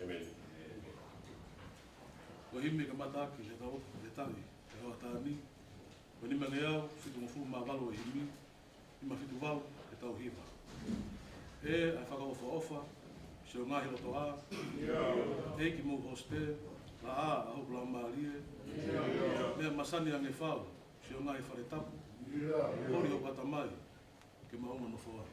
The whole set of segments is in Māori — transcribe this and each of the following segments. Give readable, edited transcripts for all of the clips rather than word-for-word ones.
Amen. Wahimi ka mataki le tau le tangi e hoa tāni. Wani mange au fitu mafu ma valo wahimi i ma fitu vau e tau hiva. E ai whaka ofa se o ngahi roto a. E ki mou hoste la a au blau maalie. Mea masani ange whau se o ngahi whare tapu. Hori o katamai ke maunga no whoa.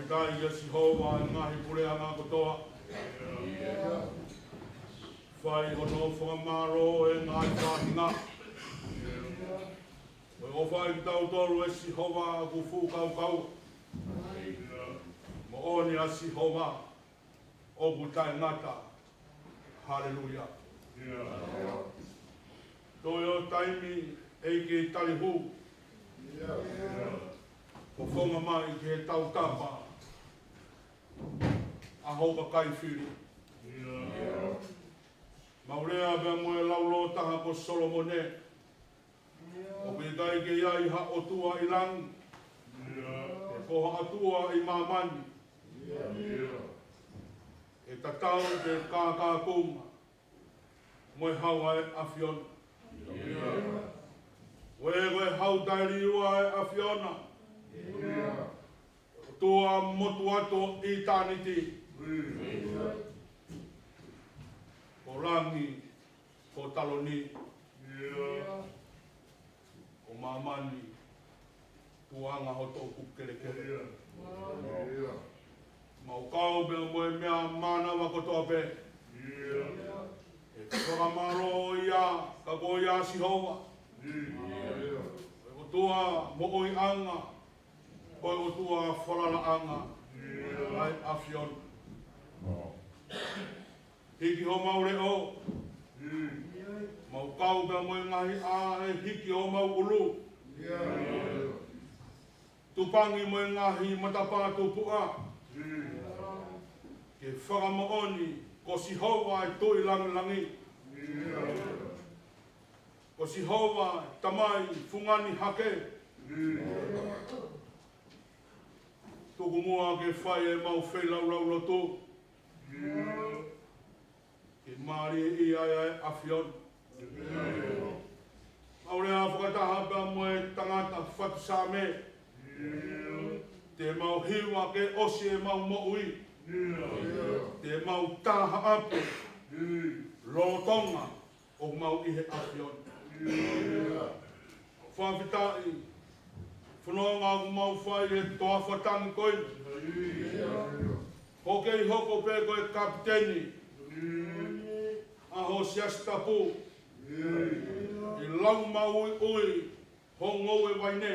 Whakitai ia si hoa e ngahi pure anga kotoa. Whai hono whamaro e ngai whahinga. O whai ki tau toru e si hoa ku fu kau kau. Mo oni a si hoa o butai ngata. Hallelujah. Toi o taimi e ke talihu. O whonga mai ke tau tapa. A hoka kai whiri. Maurea bea moe laulo taha ko Solomone. O ke kai ke iai ha o tua i langi. E koha atua i mamani. E tatau te kākā kunga. Moe hau ai awhiona. Wewe hau tairi ua e awhiona. Tua motu ato i tāniti. Ko rangi, ko taloni. Ko mamani. Tuanga hoto kukelekele. Mau kau bea moe mea mana wakotoa pe. E whakamaro ia, ka ko ia si hoa. Ko tua mo i anga. Ko tua whalala anga. Ai awhiona. Hiki ho maure o. Mau kau bea moe ngahi a e hiki ho mau ulu. Tupangi moe ngahi matapa tupua. Ke whakamaoni ko si hoa e toi langi. Ko si hoa tamai fungani hake. Tuku mua ke whai e mau whailau rauroto. Ke maari i ai awhiona. Aurea whakataha bea moe tangata whatu sāme. Te mau hiwa ke osi e mau moui. Te mau taha apu. Rotonga o mau ihe awhiona. Whawhitai. Whanonga o mau whai e toa whatani koe. Hoke i hoko pe koe kapiteni. Aho siastapu. I lau mau ui. Hongo e waine.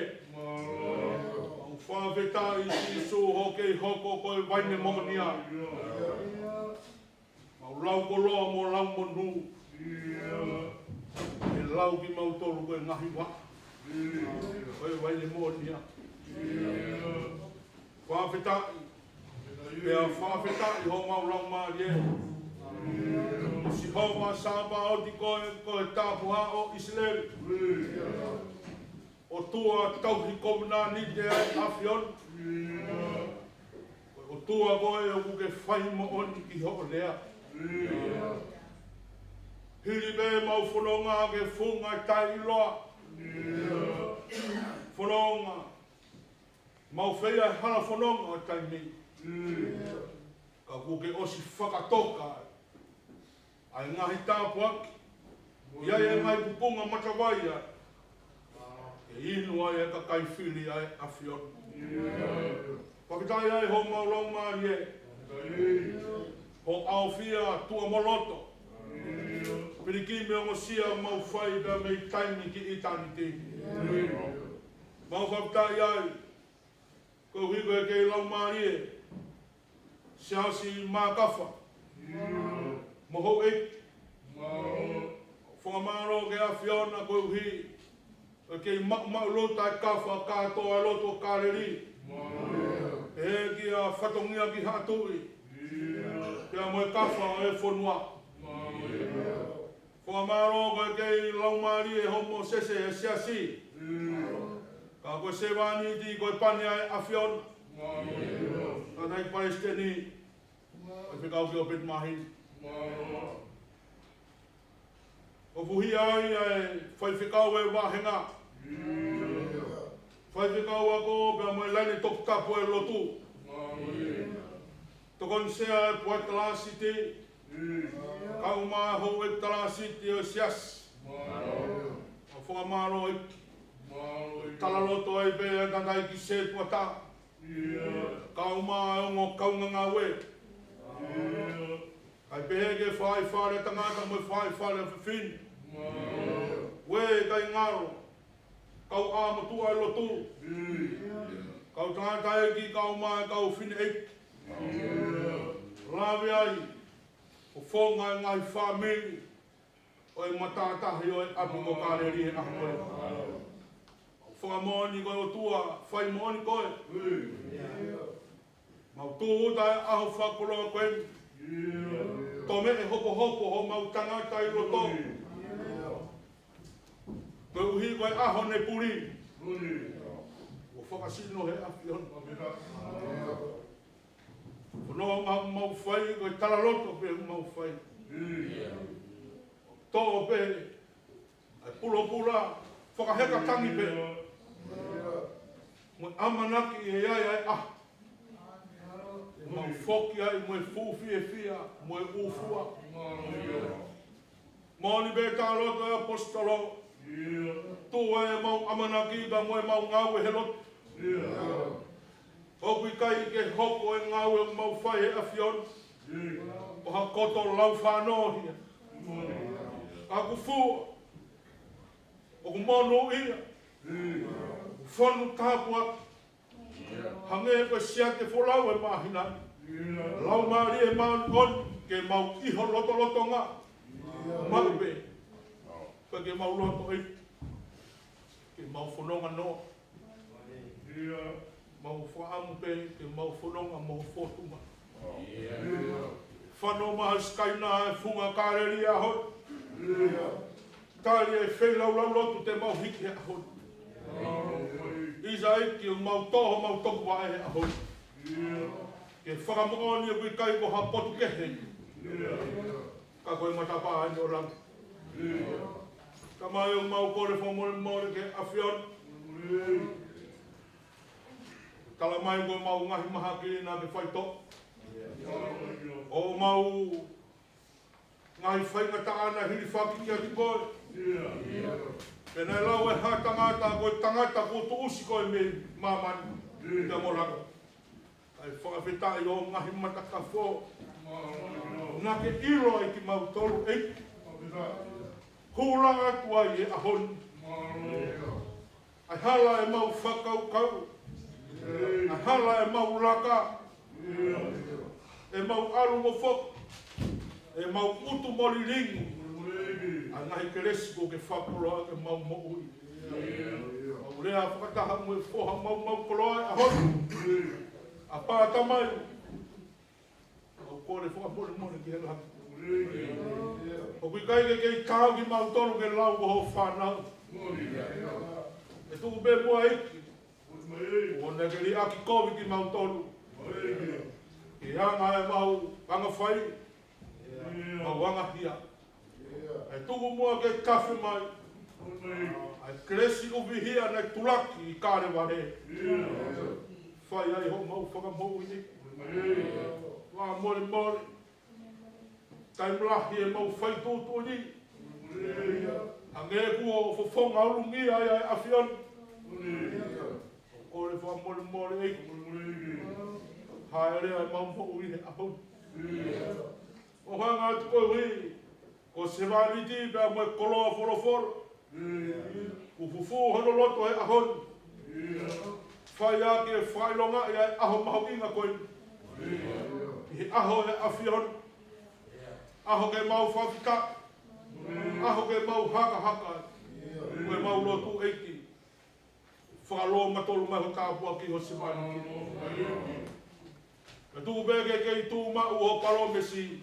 Whawhitai si su hoke i hoko koe waine momonia. Mau lau koloa mo lau monu. E lau ki mau toru koe ngahi waka. Koe waine momonia. Whawhitai. Pea whawhitai ho mau lau maari e. Si hoa sāpa o di koe tāpuha o Israel. O tua tauhi komuna ni te ai awhiona. O tua koe o kuke whai mo oni ki ho lea. Hiri be mau whanonga ke whunga tai loa. Whanonga. Mau whea hana whanonga tai mi. Ka kuke osi whakatoka. Ai ngahi tāpuaki. Iai e ngai pupunga matawaia. E inu ai e ka kai whiri ai awhiona. Pakitai ai ho mau lau maari e. Ho awhia tua moloto. Piriki me ongo sia mau whai bea mei taimi ki i taniti. Mau whakitai ai. Ko hiko e kei lau maari e. Siasi mākawha. Moho e. Whangamaro ke awhiona ko uhi. Kei mau lota e kawha katoa loto kareri. E ki a whatongia ki hatui. Kia moe kawha e whanua. Whangamaro ko kei laumari e homo sese e siasi. Ka koe sewani ti koe pani ai awhiona. Ka nei Palestini. Koe whikau ki o pit mahin. O fuhi ai e whai whikau e wahenga. Whai whikau ako pia moe lani toku tapu e lotu. Tokon sea e puai talasiti. Kau maa hou e talasiti o sias. O whangamaro e talaloto e bea nangai ki se puata. Kau maa ongo kaunga ngā we. Kai pehe ke whai whare tangata mo whai whare whiwhini. We kai ngaro. Kau āmatua e lotu. Kau tangata eki, kau maa, kau whine eki. Lawe ai. O whonga e ngai whamiri. O e matatahi o e apu mo kāreri e ahamoe. Whangamoni koe o tua, whai moni koe. Mau tūhuta e aho whakoroa koe. Tome e hopo hopo ho mau tangata i roto. Koe uhi koe aho ne puri. O whakasino he awhion. Whanoa mau whai, koe tararoto pe mau whai. Tō pe, ai pulo pula, whakaheka tangi pe. Mo amanaki e ai ai ah. Mo foki ai mo fufi e fia, mo ufua. Mo ni be ta loto e apostolo. Tu e mo amanaki da mo mau ngau e helot. O kui kai ke hoko e ngau e mau whai e awhion. O ha koto lau whanau hia. Aku fua. O ku mono ia. Whanu tāpua. Hange e koe sia te wholau e mahina. Lau maari e maun on. Ke mau iho loto loto ngā. Marupe. Koe ke mau loto e. Ke mau whanonga noa. Mau whaamu pe. Ke mau whanonga mau whotunga. Whano maha skaina e whunga kāreri a hoi. Tari e whailau lau lotu te mau hiki a hoi. Isa eki o mau toho mau toku wa e a hoi. Ke whakamooni e kui kai ko ha potu kehe. Ka koe matapa ai o rang. Ka mai o mau kore whamore more ke awhion. Kala mai ko mau ngahi maha ki nā ke whaito. O mau ngai whainga taana hiri whaki ki ati koe. Pena lau e hā tangata koe tangata ko tu usi koe me mamani. Te morako. Ai whakawhetai o ngahi mataka who. Nā ke iro e ki mau tolu eiki. Hula atu ai e ahoni. Ai hala e mau whakau kau. Ai hala e mau laka. E mau aru mo whok. E mau utu mori ringu. A ngahi keresi ko ke whakoroa ke mau mo'ui. Au rea whakataha mo e whoha mau koroa a honi. A pāta mai. Au kore whakapore mone ki hela haki. O kui kai ke kei kāu ki mau tonu ke lau ko ho whanau. E tuku be mua eiki. O ne ke li aki kovi ki mau tonu. Ke hanga e mau anga whai. Mau anga hia. E tuku mua ke kawhi mai. Ai kresi uvi hia nei tulaki i kāre ware. Whai ai ho mau whakamou i ni. Wā more more. Tai mlahi e mau whai tūtu ni. Hange kua o whawhonga urungi ai ai awhion. Kore wha more more ei. Haere ai mau mou i he ahon. O hanga atu koe hui. Ko se wāniti bea moe koloa whoroforo. Ufufu hono loto he ahon. Whai ake e whailonga i ai aho maho inga koe. He aho he awhion. Aho ke mau whawhika. Aho ke mau haka haka. Koe mau lotu eiki. Whakaloa matolu mai ho kāpua ki ho se wāniti. E tuku beke kei tū mau ho paro mesi.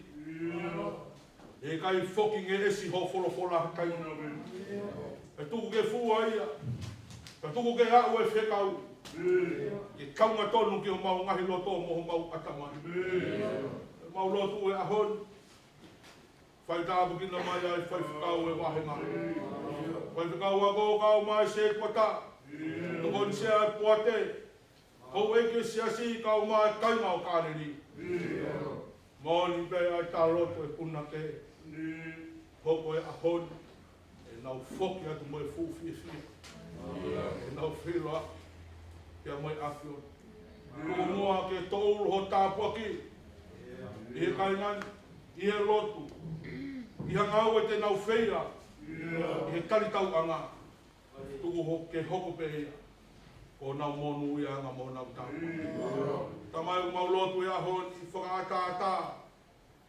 E kai whoki nge esi ho wholofola hakai. E tuku ke fua ia. E tuku ke hau e whekau. E kaunga tonu ki o mau ngahi loto mo ho mau atamai. E mau lotu e ahon. Whai tāpu ki na mai ai whai whekau e wahenga. Whai whekau a ko kau mai se kota. Tukon sea e puate. Kou eke sea si kau mai kainga o kāreri. Moni be ai tā roto e puna ke. Hoko e ahon. E nau whoki atu mo e fufi e fia. E nau whiloa. Pia mo e awhion. Ko mua ke tōru ho tāpua ki. I he kaingan, i he lotu. I hangau e te nau wheia. I he tali tau anga. Tuku ho ke hoko pehea. Ko nau monu ia anga mo nau tāpua. Tamai u mau lotu e aho i whakaata.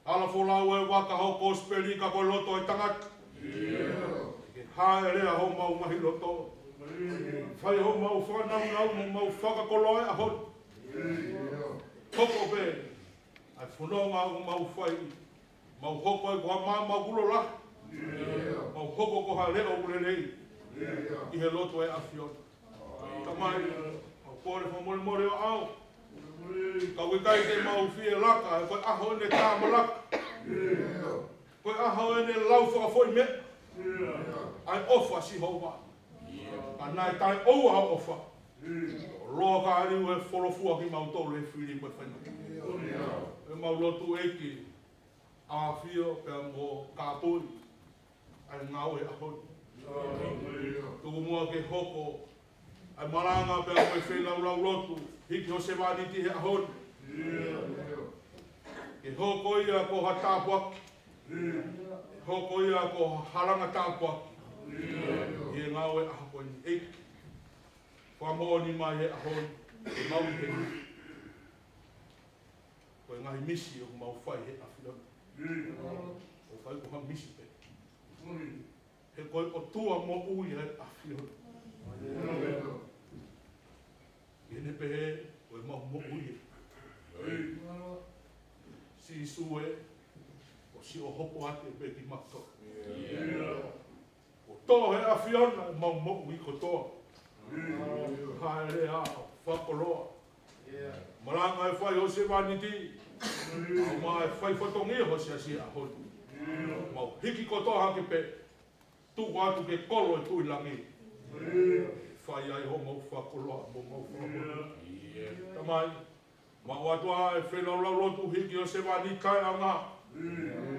Ala wholau e waka hoko speli ka koe loto e tangata. Ke hae rea ho mau mahi loto. Whai ho mau whanau mo mau whakakoloe aho. Hoko pe. Ai whanonga o mau whai. Mau hoko e kua maa mau kulo la. Mau hoko ko ha leo ure nei. I he loto e awhiona. Tamai, au kore whamore more o au. Ka wikai te mau whie laka, e koe aho ene tāma laka. Koe aho ene lau whakafoi me. Ai ofa si hova. A nai tai ou hau ofa. Roa ka ariu e wholofua ki mau tolu e whiri koe whaina. E mau lotu eki. A whio pe mo kāpui. Ai ngau e aho. Tuku mua ke hoko. Ai maranga pe koe whenau lau lotu. Hiki o se wāniti he ahon. Ke hoko ia ko ha tāpuaki. Hoko ia ko haranga tāpuaki. He ngau e aho koe ni eiki. Kua mooni mai he ahon. E mau he ni. Koe ngahi misi o mau whai he awhiona. O whai ko ha misi pe. He koe o tua mo ui he awhiona. Ene pehe, o e mau mo ui. Si sue, o si o hopo ate pe ki mato. O toa he awhiona, mau mo ui ko toa. Hae rea, whakoloa. Maranga e whai o se waniti. Au mai whai whatongi ho se asi a honu. Mau hiki ko toa hake pe. Tuku atu ke kolo e tui langi. Whai ai ho mau whakoloa, mau whakoloa. Tamai, mau atua e whenau lau lotu hiki o se wani kai a ngā.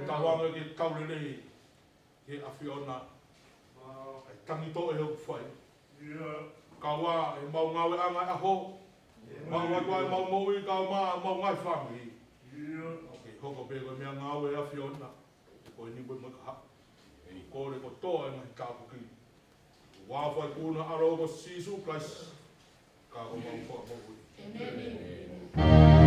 Tawanga ke kaurelei, he awhiona. Ai tangito e hoku whai. Kawa e mau ngawe anga e aho. Mau atua e mau moui kau mau ngai whangi. Hoko pego mea ngawe e awhiona. Ko e nipo i maka hapa. Kore ko toa e mahi kāpuki. Wawhai kuna aro ko sisu Christ. Ka o mau whakapokui. Amen. Amen.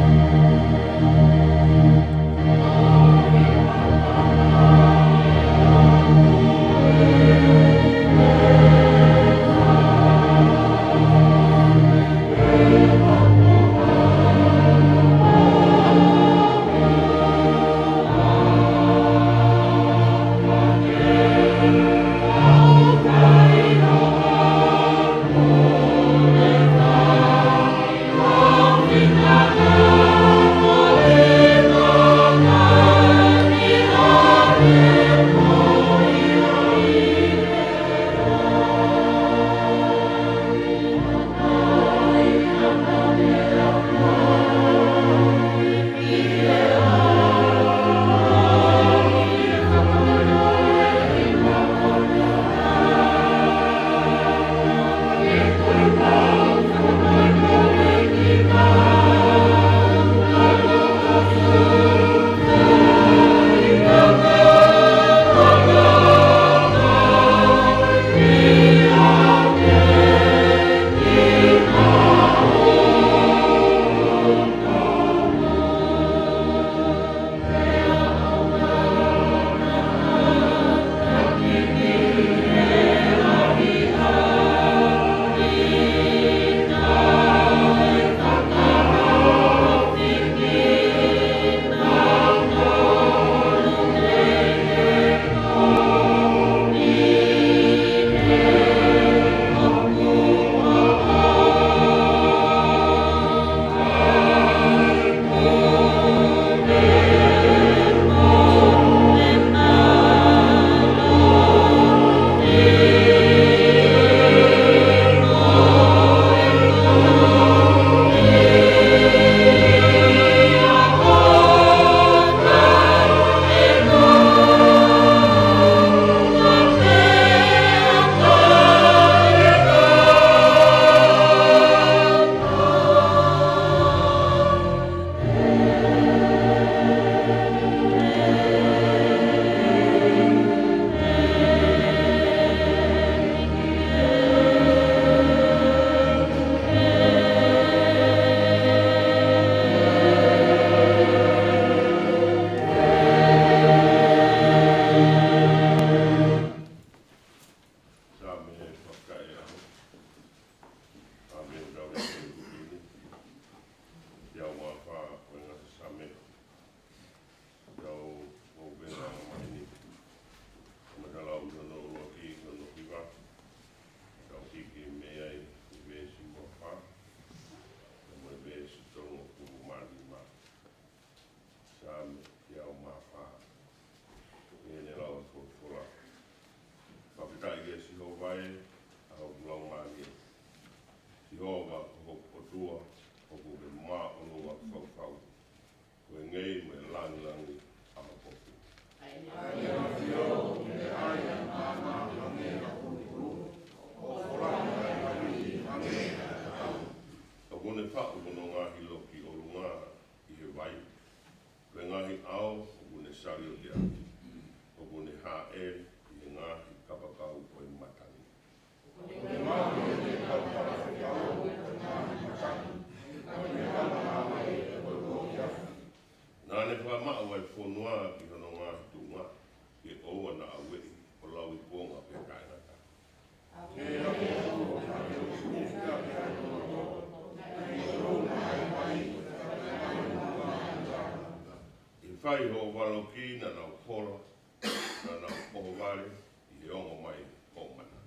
whai ho walo ki na nau kola, na nau poho wale, I ongo mai o mana.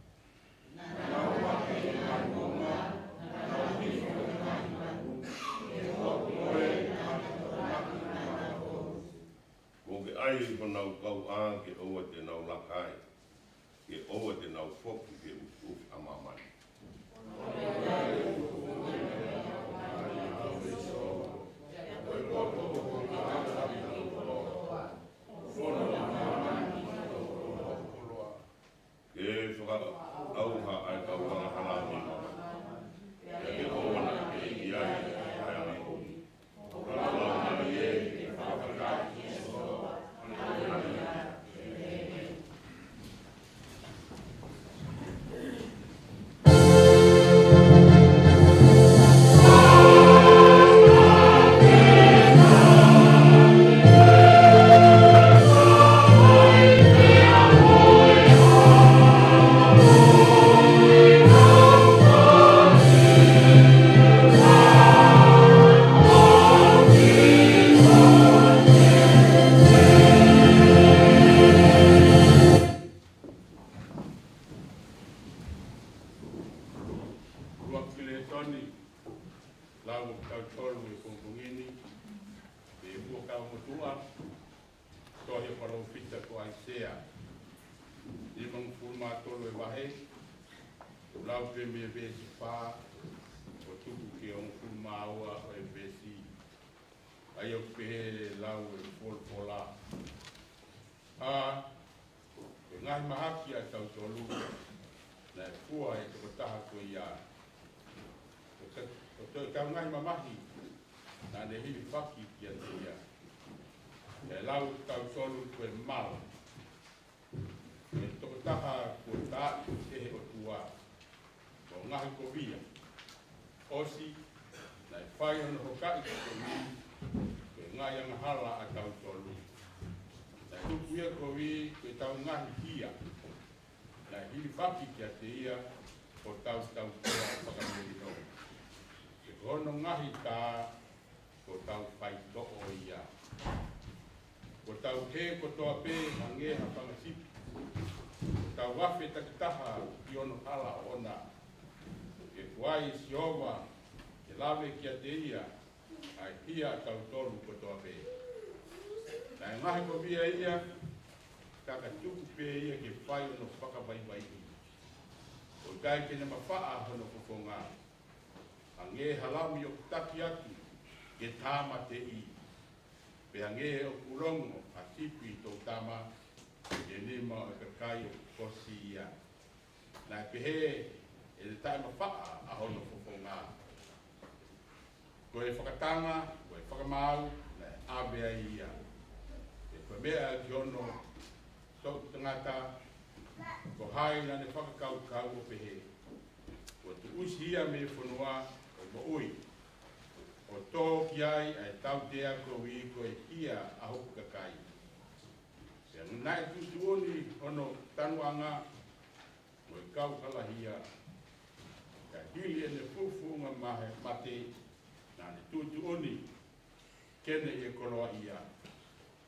Ko ke ai ho nau kau a ke oa te nau lakai, ke oa te nau foki ke ufu amamani. Ke whaka auha ai kau wanga halami. Ke oa na ke i ai ai ai. Kalau na ye ke whakakaki e soa. Wakile Tony, lau kau tolu e kongkongini, e ua kau mutua, tohi parau pita ko Aisea. Imang fulma tolu e wahe, lau pe me vesi pā, o tuku ke ong fulma aua o e vesi. Ai au pehe lau e polpola. E ngai mahaki a tau tolu, na e fua e toko taha ko ia. O te kau ngai mamahi, na ne hili whaki ki a te ia. E lau tau tolu koe mau. E toko taha koe tāi tehe o tua. O ngahi ko via. Osi, na e whai ono hokai ko mi, koe ngai anga hala a tau tolu. Na e tukuia ko vi, koe tau ngahi hia. Na e hili whaki ki a te ia, o tau tau tua whakamiri no. Hono ngahi tā, ko tau whai to'o ia. Ko tau he ko toa pē hangeha whangasipi. Ko tau wafe takitaha ki ono hala ona. E kuai si ova, ke lawe ki a te ia, ai hia tau tolu ko toa pē. Na e ngahi ko via ia, kaka tuku pē ia ke whai ono whakawaiwai. O kai kene mawhaa hono kukonga. Ange halami o taki atu, ke tāma te I. Pe ange o kurongo, a tipi tō tāma, e nima o kakai o kosi ia. Nā pehe, e le taima whaa a hono whokonga. Ko e whakatanga, ko e whakamau, nā awea ia. E koe mea ki hono, tō tangata, ko hai nā ne whakakau kau o pehe. Ko tu usi ia me whanua, o ui. O tō ki ai ai tau tea ko I ko e kia a hoku kakai. Se nai tutu oni ono tanuanga o e kau kalahia. Ka hili e ne fufu ngā mahe mate nā ne tutu oni kene e koroa ia.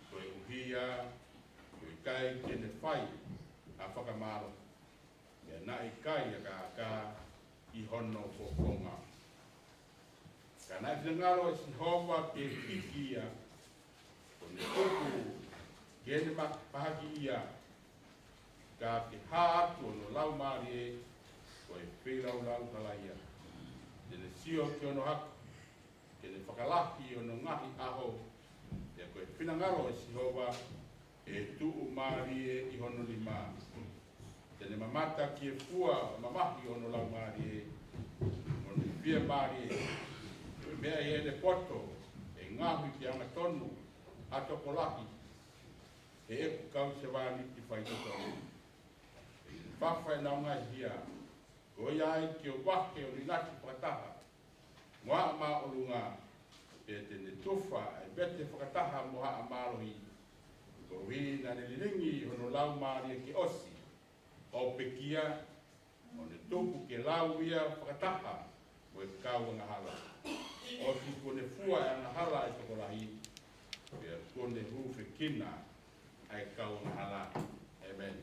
Ko e uhia, ko e kai kene whai a whakamaro. E nā e kai a ka I hono whokonga. Ka nai whingaro e si hova ke hiki ia, o ne tuku kene mahaki ia, ka ke hā atu o no lau maari e, o e whirau lau kala ia. Tene sio ki ono haku, kene whakalaki o no ngahi aho, e koe whingaro e si hova, e tuu maari e I hono lima. Tene mamata ki e fua mamahi o no lau maari e, o ne whia maari e, mea I ene poto, e ngahui ki anga tonu, ato kolaki, e eku kau se wāni ki whai tonu. E whawhai nao ngai hia, ko iai ki o wake o rinaki whakataha, mua mā olunga, e tene tuwha, e bete whakataha moha a mārohi, ko hui na niliringi hono lau māria ki osi, o pekia, o ne tupu ke lau ia whakataha, o e kau anga hala. O si kone fua e anga hala e tokolahi, Ia kone hufe kina ai kau na hala. Amen.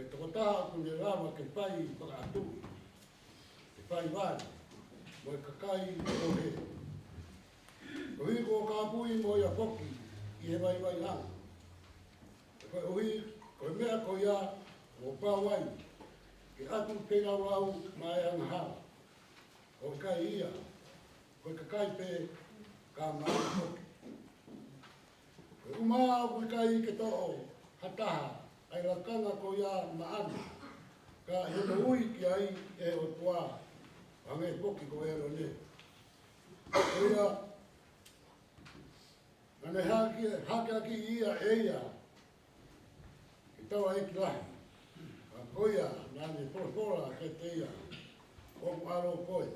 Koe tokotaha ku ne rawa ke pai whakaatu. Ke pai wāne. Mo e kakai o he. Ko hiko ka pui mo ia poki I he vai vai hanga. Koe ui, koe mea ko ia o pāwai. Ke atu pena rau mai anga hala. O kai ia. Koe kakai pe ka mai poki. Koe umaa koe kai ke to'o hataha. Ai rakanga ko ia maana. Ka hino ui ki ai e o tua. Hange poki ko e ne. Ko ia. Nane hake aki ia e ia. Ki tawa e ki lahi. Ka ko ia nane pola ke te ia. O aro koe.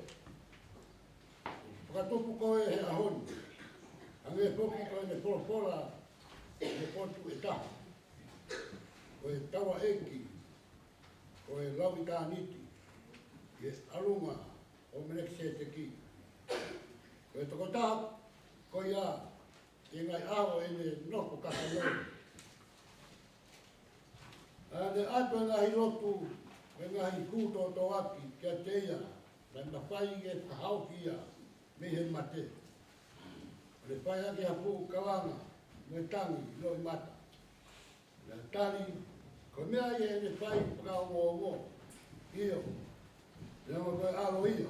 Pakatupu koe he ahoni. Hange poki koe ne pola. Ne potu e taha. Koe tawa eki, koe lawi tāniti, ke arunga o menekse te ki. Koe toko taha, koe ia, e ngai aho e ne noko kakanoi. Ne ato e ngahi lotu, e ngahi kūto to aki, kia te ia, na mawhai e whahau ki ia, me he mate. Le whai ake hapu kalanga, me tangi, loi mata. Na tali, ko mea ia e ne whai whakaongo Iyo. Ia mo koe alo ia.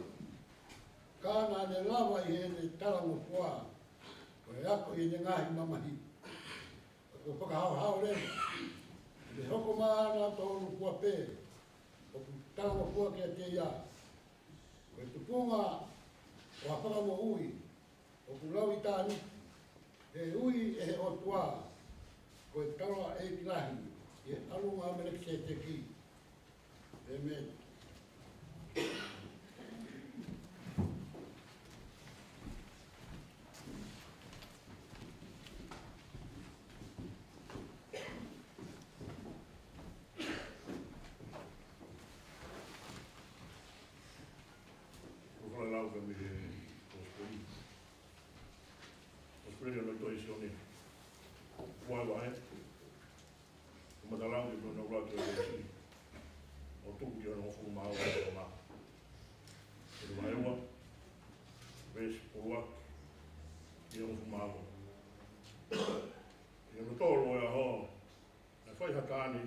Kāna ne lawa I he ne talango kua. Koe ako I ne ngahi mamahi. Ko whakahau rena. Ne hoko maana tonu kua pē. Ko talango kua kia te ia. Koe tupunga o hapakamo ui. O ku lawi tāni. E ui e he o tua. Koe tawa e kilahi. E alunga menekse te ki. Amen.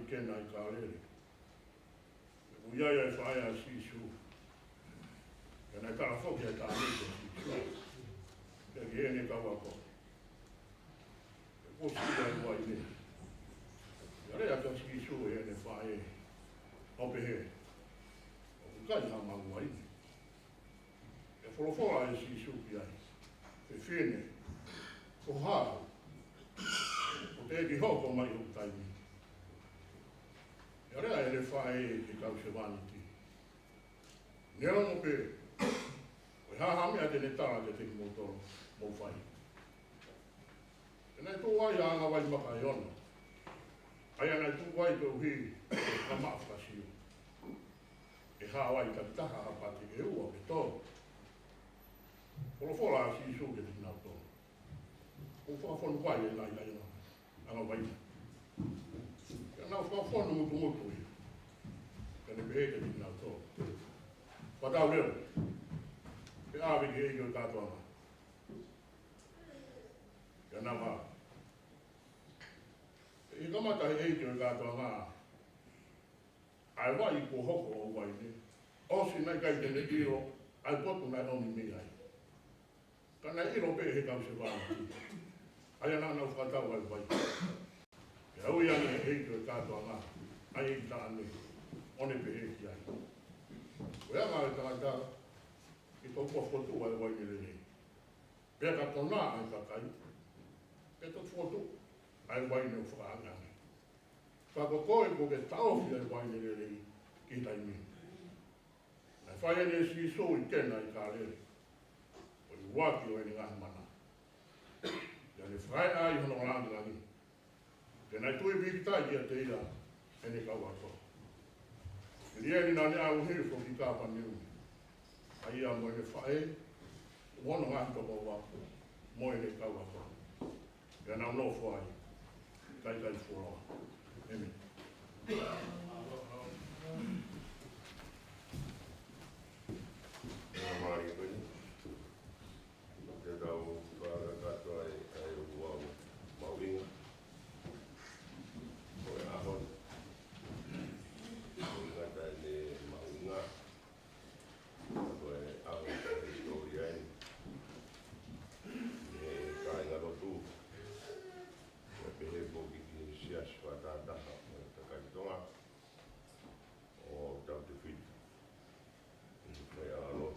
Kena I ka lere. O iaia e whaia si su. Kena I tara whoki e ka lere si su. Kena ki ene ka wako. E posi ia ua I ne. Ia rea ka si su e ene whae. Ope he. O kukai ha mangua I ne. E wholowhoa e si su ki ai. E whine. O hao. O te eki hoko mai o taimi. Ia rea e le whae ki kau se waniti. Nea mo pe, o hahami a tene tara te teki motoro, mou whai. E nei tō wai a anga wai maka I ona. Ai anai tō wai pe uhi, ka maafkasio. E haa wai ka taha hapati e ua ke tō. Wholowhoa a si isu ke te nau tō. O whakafonu wai e lai lai anga wai. Nau whakafonu mutu I. Kene peheke ti nau tō. Whatau leo. Pe awe ki eiki o kātua ngā. Kia nau hā. I kamata he eiki o kātua ngā. Ai wai ko hoko o wai ne. Osi nai kai tene iro. Ai potu nai omi mi ai. Ka nai iro pe he kau se wāna. Ai anā nau whakatau ai wai. E au iani e heito e kātua ngā, ai e tā ane, one pe heiki ai. Koe anga e tāngata, I tō whafotu ai wai nere nei. Pea ka tōnā ai kakai, pea tō whafotu ai wai nere whakaangane. Whakakoe ko ke taofi ai wai nere nei, ki tai mi. Nai whai ane si so I kena I kā lere. O I waki o ene ngahi mana. Ia ne whai ai hono rangi. Tēnei tui vikitai ia te ira, ene kau ato. E lia ni nane au hiru ko ki kāpa niu. Ai ia mo ene whae, wono ngāhi toko wako, mo ene kau ato. Ia nau no whai, kai fōroa. Amen. Mari koe ni. Te tau whaka katoa ai uau mawinga. Koe ahon. Koe ngata ne mawinga. Koe ahon ka historia ni. Ne kāinga rotu. Koe pehe poki ki sias whatataha. Takaitonga. O tau te whitu. Koe ahon.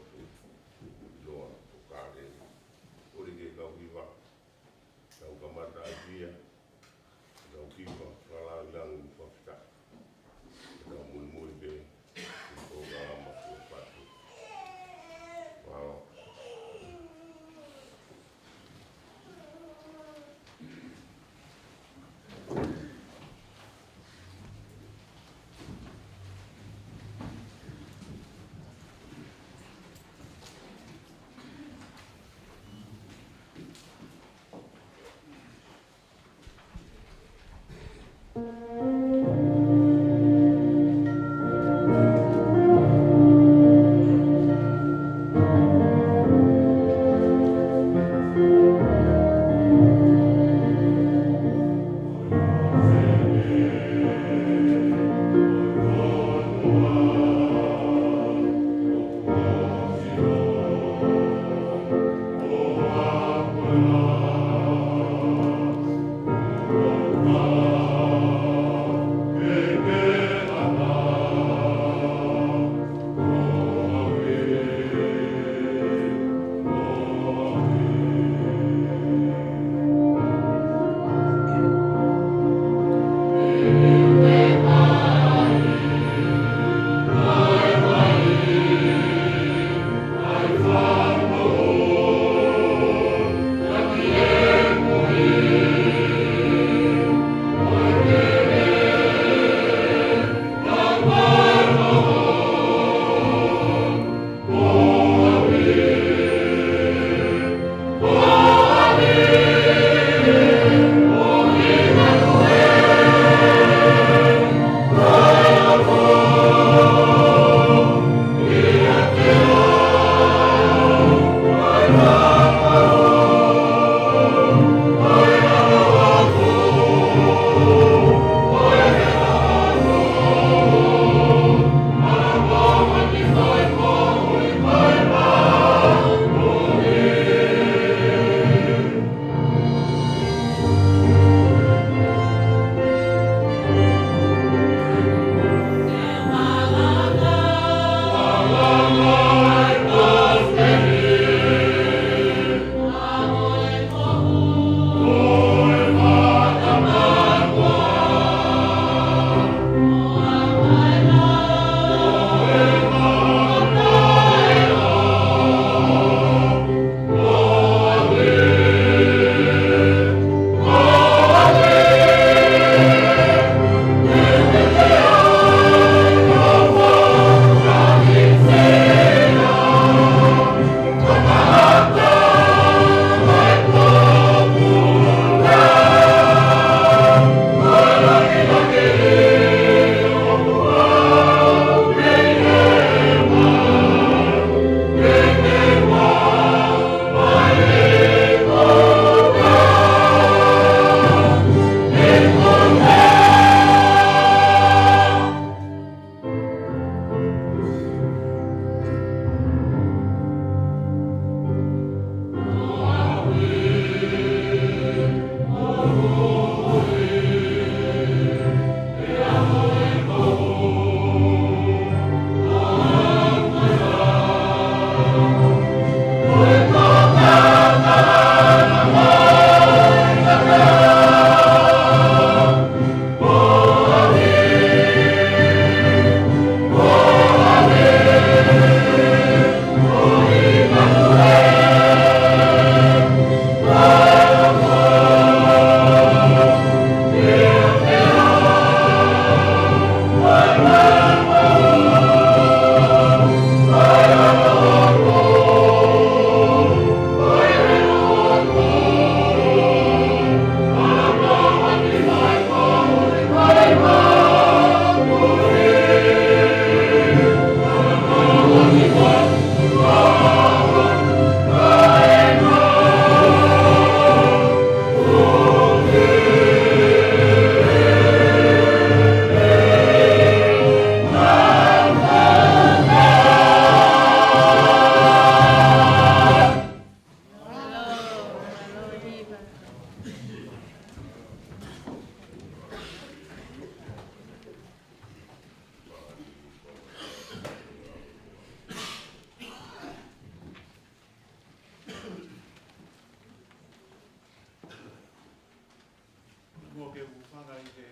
ke ufanga I ke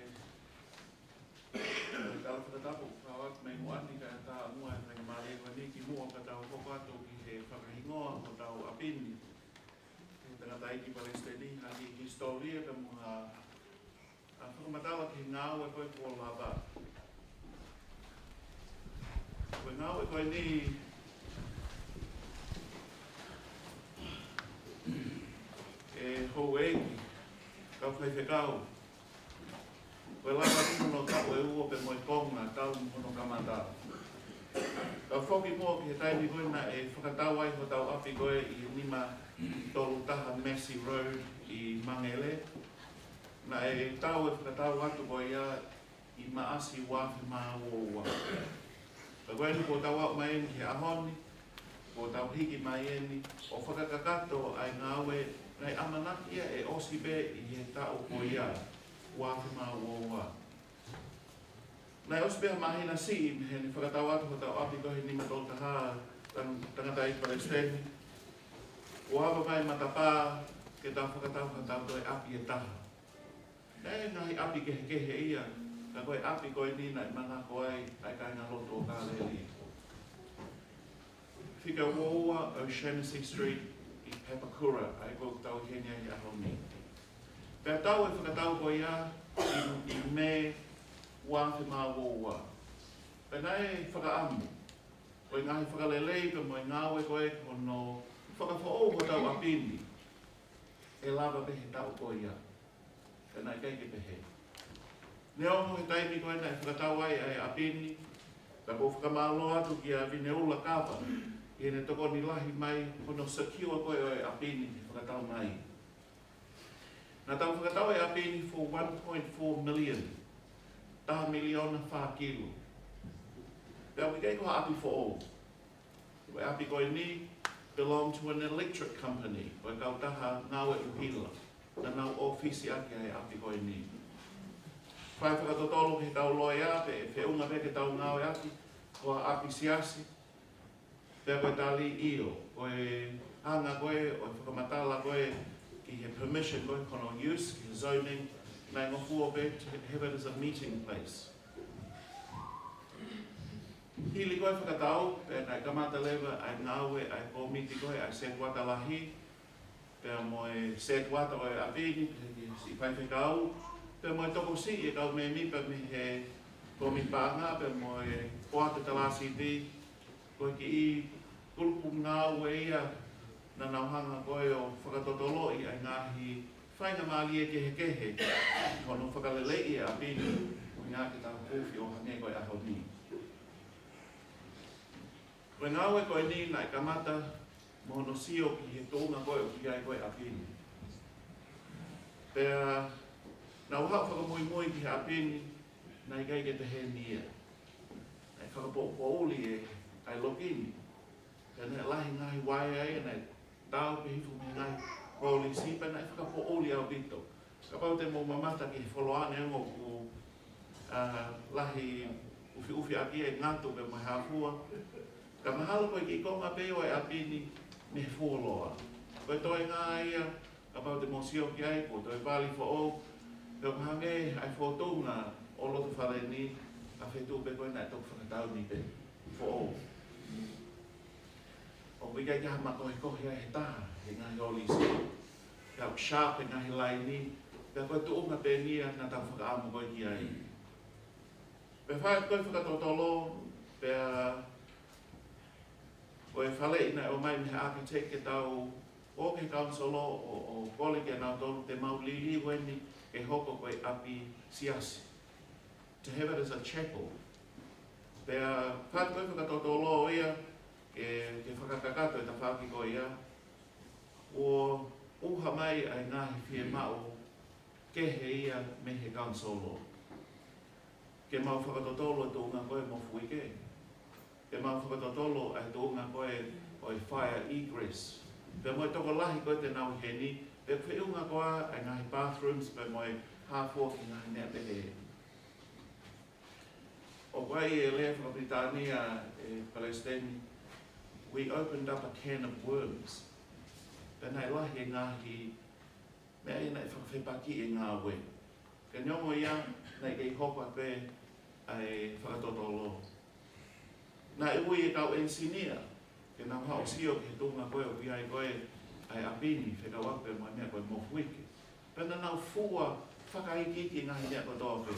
tala whakatapo whawat mei moani ka ta mua e whenga mare wa niki mua ka tau whakato ki he whakahingoa o tau apini. He tangata iki Palestini haki historia ka muha a whakamatala ki ngāu e koe kua lava. Koe ngāu e koe ni e hou eiki, kau whai whekau. Koe lava tino no kapo e ua pe moe konga, kau mono kamata. Kau whoki mua ki he taimi koe na e whakatau ai ho tau api koe I nima tolu taha Massey Road I Mangele. Na e tau e whakatau atu koe ia I maasi wafi maa ua. Ka koe ni ko tau au mai ni he ahoni, ko tau hiki mai eni, o whakakakato ai ngāwe nei amanakia e osibe I he tau ko ia, wafi maa ua. Nei osibe mahina si he ni whakatau atu ko tau api koe ni matol taha tangata I Palestini. O hapa mai matapā ke tau whakatau ka tau koe api e taha. Nei ngahi api kehe ia, ka koe api koe ni nai mana koe ai kai ngā loto o kāleli. Whika Woa O'Shanassy Street I Papakura, ai koe tau Kenya I ahoni. Pea tau e whakatau koe ia I me wāwhi mā Woa. Pea nei whakaamu, koe ngahi whakalelei ka moe ngāwe koe kono whakawhao ko tau apini. E lava pehe tau koe ia. Pea nei keike pehe. Neo mo he taimi koe nei whakatau ai ai apini, ka ko whakamalo atu ki a Vineula Kapa, I ne toko ni lahi mai kono secure koe o e apini whakatau mai. Nā tau whakatau e apini for 1.4 million, taha miliona wha kilo. Pea wikei koha api for all. Koe api koe ni belong to an electric company, koe kau taha ngāwe uhila, na nau ofisi aki ai api koe ni. Whai whakatotolo he tau loe ape, e whiunga me ke tau ngāwe aki, koa api siasi. Pea koe tali io, koe hanga koe, o whakamatala koe, ki he permission koe kono use, ki he zoning, nai ngofu o pe, to have it as a meeting place. Hili koe whakatau, pea nai kamata lewa, ai ngāwe, ai komiti koe, ai set wata lahi, pea moe set wata koe apini, si whai whekau, pea moe toko si e kau me mipa me he komi pānga, pea moe poata talasi di, koe ki I kulupu ngāwe ia na nauhanga koe o whakatotolo I ai ngahi whainga maali e kehe, kono whakalelei e apini, o ngā ki tau kōwhi o hange koe aho ni. Koe ngāwe koe ni nai kamata mohono sio ki he tōnga koe o ki ai koe apini. Pea nau hau whakamui ki he apini, nai kai ke te he nia. Nai whakapo'oli e ai lokini. Pea nai lahi ngai wae ai, nai tau pe hifu me ngai roli sipa, nai whakapo'oli au bito. Ka pau te mō mamata ki he wholoane ango ku lahi ufi aki e ngatu pe mai hāpua. Ka mahalo koe ki konga peo ai apini me he fuoloa. Koe toi ngā ia, ka pau te mō sio ki ai, ko toi pali fo o, peo kahange ai whotunga o lotu whare ni, a whetu pe koe nai tōku whakatau ni pe fo o. O wikai kia mako he kohi ai he taha, he ngahi oli si. Kau sharp he ngahi lai ni, pea koe tu unga pe nia na tau whakaamu koe ki ai. Pea whae koe whakatotolo, pea koe whale ina o mai me architect ke tau o ke councilo o kole ke nau tonu te mau lili weni ke hoko koe api siasi. To have it as a chapel. Pea whae koe whakatotolo o ia, ke whakakakato e ta whaki ko ia, o uha mai ai ngahi whie mao kehe ia me he councilo. Ke mau whakatotolo e tō unga koe mo fuike. Ke mau whakatotolo ai tō unga koe o fire egress. Pe moe toko lahi koe te nau he ni, pe whiunga koa ai ngahi bathrooms, pe moe hāfua ki ngahi nea pehe. O wai e lea Whakabritania e Palestini, we opened up a can of worms. Pēnei lahi e ngahi, mea e nei whakawhepaki e ngā we. Ke niongo ia, nei kei hopa pe ai whakatotolo. Nā e ui e kau ensinia, ke nā hao sio ke tunga koe o ki ai koe ai apini, whekau ape mai mea koe mofuike. Pena nau fua whakaikiki ngahi mea koe toa koe.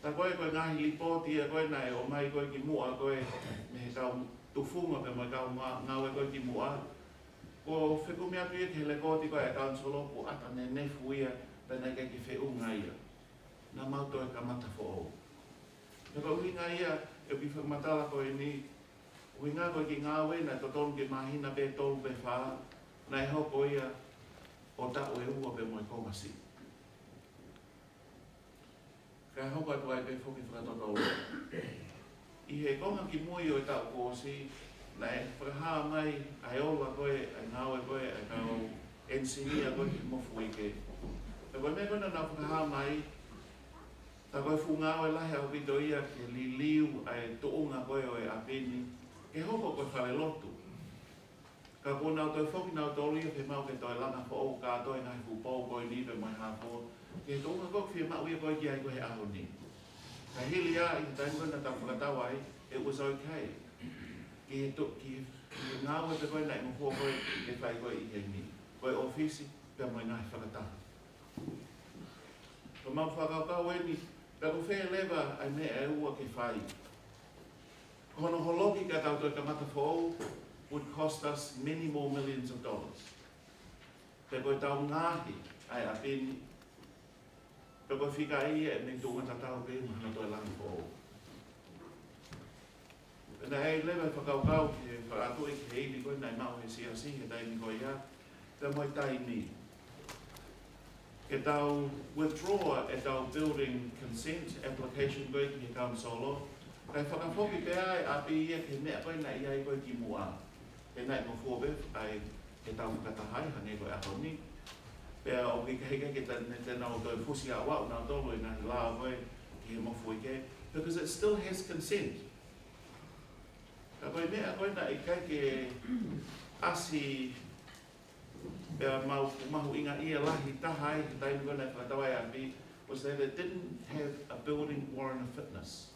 Tā koe koe ngahi li pōti e koe nai o mai koe ki mua koe me he kau tufunga pe mai kau ngau e koe ki mua. Ko wheku mea tui e ke le kōti koe e kau nsolo po ata ne nefu ia pena ke ki whiunga ia. Nā mauto e ka mata fo o. Naka uhinga ia e ki whakamatala koe ni uhinga koe ki ngāwe na totonu ke mahina pe tolu pe whaa na e hoko ia o tau e ua pe moe komasi. Ka hoko atu ai pe whoki whakatotolo. I he konga ki mui o e tau kōsi na e whakahaa mai ai ola koe, ai ngāwe koe, ai kau ensinia koe ki mofu ike. E koe mea koe na whakahaa mai ta koe whungawe lahi au pito ia ke li liu ai tuunga koe o e apini, ke hoko koe whare lotu. Ka koe nau toi whoki nau tolu ia pe mau ke toi lana po o kātoi ngai whupou koe ni pe mai hāpō. Ke tuunga koe whia mau ia koe ki ai koe he aho ni. Ka hili a i te taimua na tau whakatau ai, it was okay. Ki ngāwe pe koe nai mō koe ke whai koe i he ni. Koe ofisi pe mai ngai whakatau. Ko mau whakakau e ni, ka ko whea lewa ai me e ua ke whai. Ko hono holoki ka tau toi ka mata whou would cost us many more millions of dollars. Te koe tau ngāhi ai a peni. Te koe whika ia e me tūnga tatau pēnu hana toi langi whou. Pena hei lewa whakaukau ke whakatu e ke heidi koe nai mau he siasi he taimi koe ia. Te moi taimi. Ke tau withdraw e tau building consent application koe ki he kaumsolo. Kai whakawhoki pe ai api ia ke mea koe nai iai koe ki mua. Ke nai mo fuabew ai ke tau whakatahai hane koe aho ni. Pea o ki kahika ke te nau toi fusi a wau nau tolo i nai lao koe ki he mo fuike. Because it still has consent. Ka koe mea koe nai kai ke asi pea mahu inga ia lahi tahai ki taimi koe nai whakatawai api was that it didn't have a building warrant of fitness.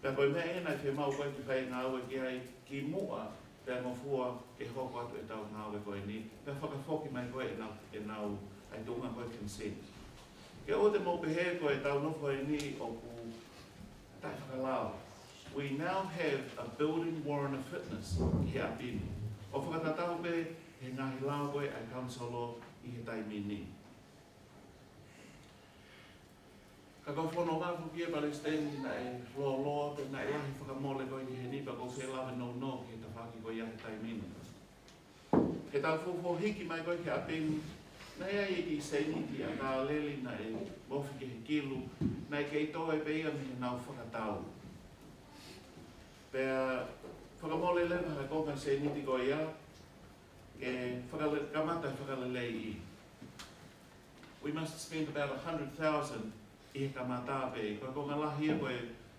Pea koe mea e nai whi mau koe ki whai ngāwe ki ai ki mua pea mawhua e hoko atu e tau ngāwe koe ni. Pea whakawhoki mai koe e nau ai tūnga koe consent. Ke o te maupehe koe e tau nofo e ni o ku tai whakalao. We now have a building warrant of fitness ki a pini. O whakatatau pe he ngahi lao koe ai kaumsolo i he taimi ni. Ka kau whono ngāwhu ki e Palestine na e loa loa pe na e lahi whakamole koe ki he nipa kou whea lawe no no ki he tawhaki koe ia he taimini. He tau whofo hiki mai koe ki a peni, na e ai ki seiniti a kā leli na e mofi ki he kilu, na e kei toa e pe ia mi he nau whakatau. Pea whakamole lewa ha konga seiniti koe ia, ke kamata whakalelei i. We must spend about 100,000 i he kamata pe. Koe konga lahi e koe,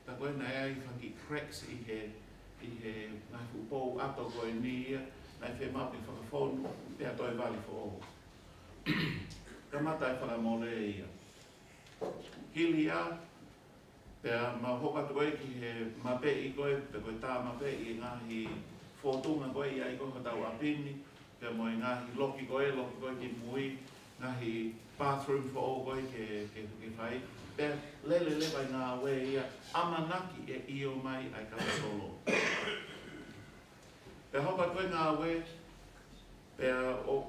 ta koe na ai whaki cracks i he nai whupou ato koe ni ia, nai whe mapi whakafonu, pea toi vali fo o. Kamata e whakamole ia. Hili a, pea ma hokatu koe ki he mape i koe, pe koe tā mape i ngahi whotunga koe i ai koe tau apini, pea mo i ngahi loki koe ki mui, ngahi bathroom for o koe ke whai. Pea lele lewa i ngā we ia, amanaki e io mai ai kausolo. Pea hoka koe ngā we, pea koe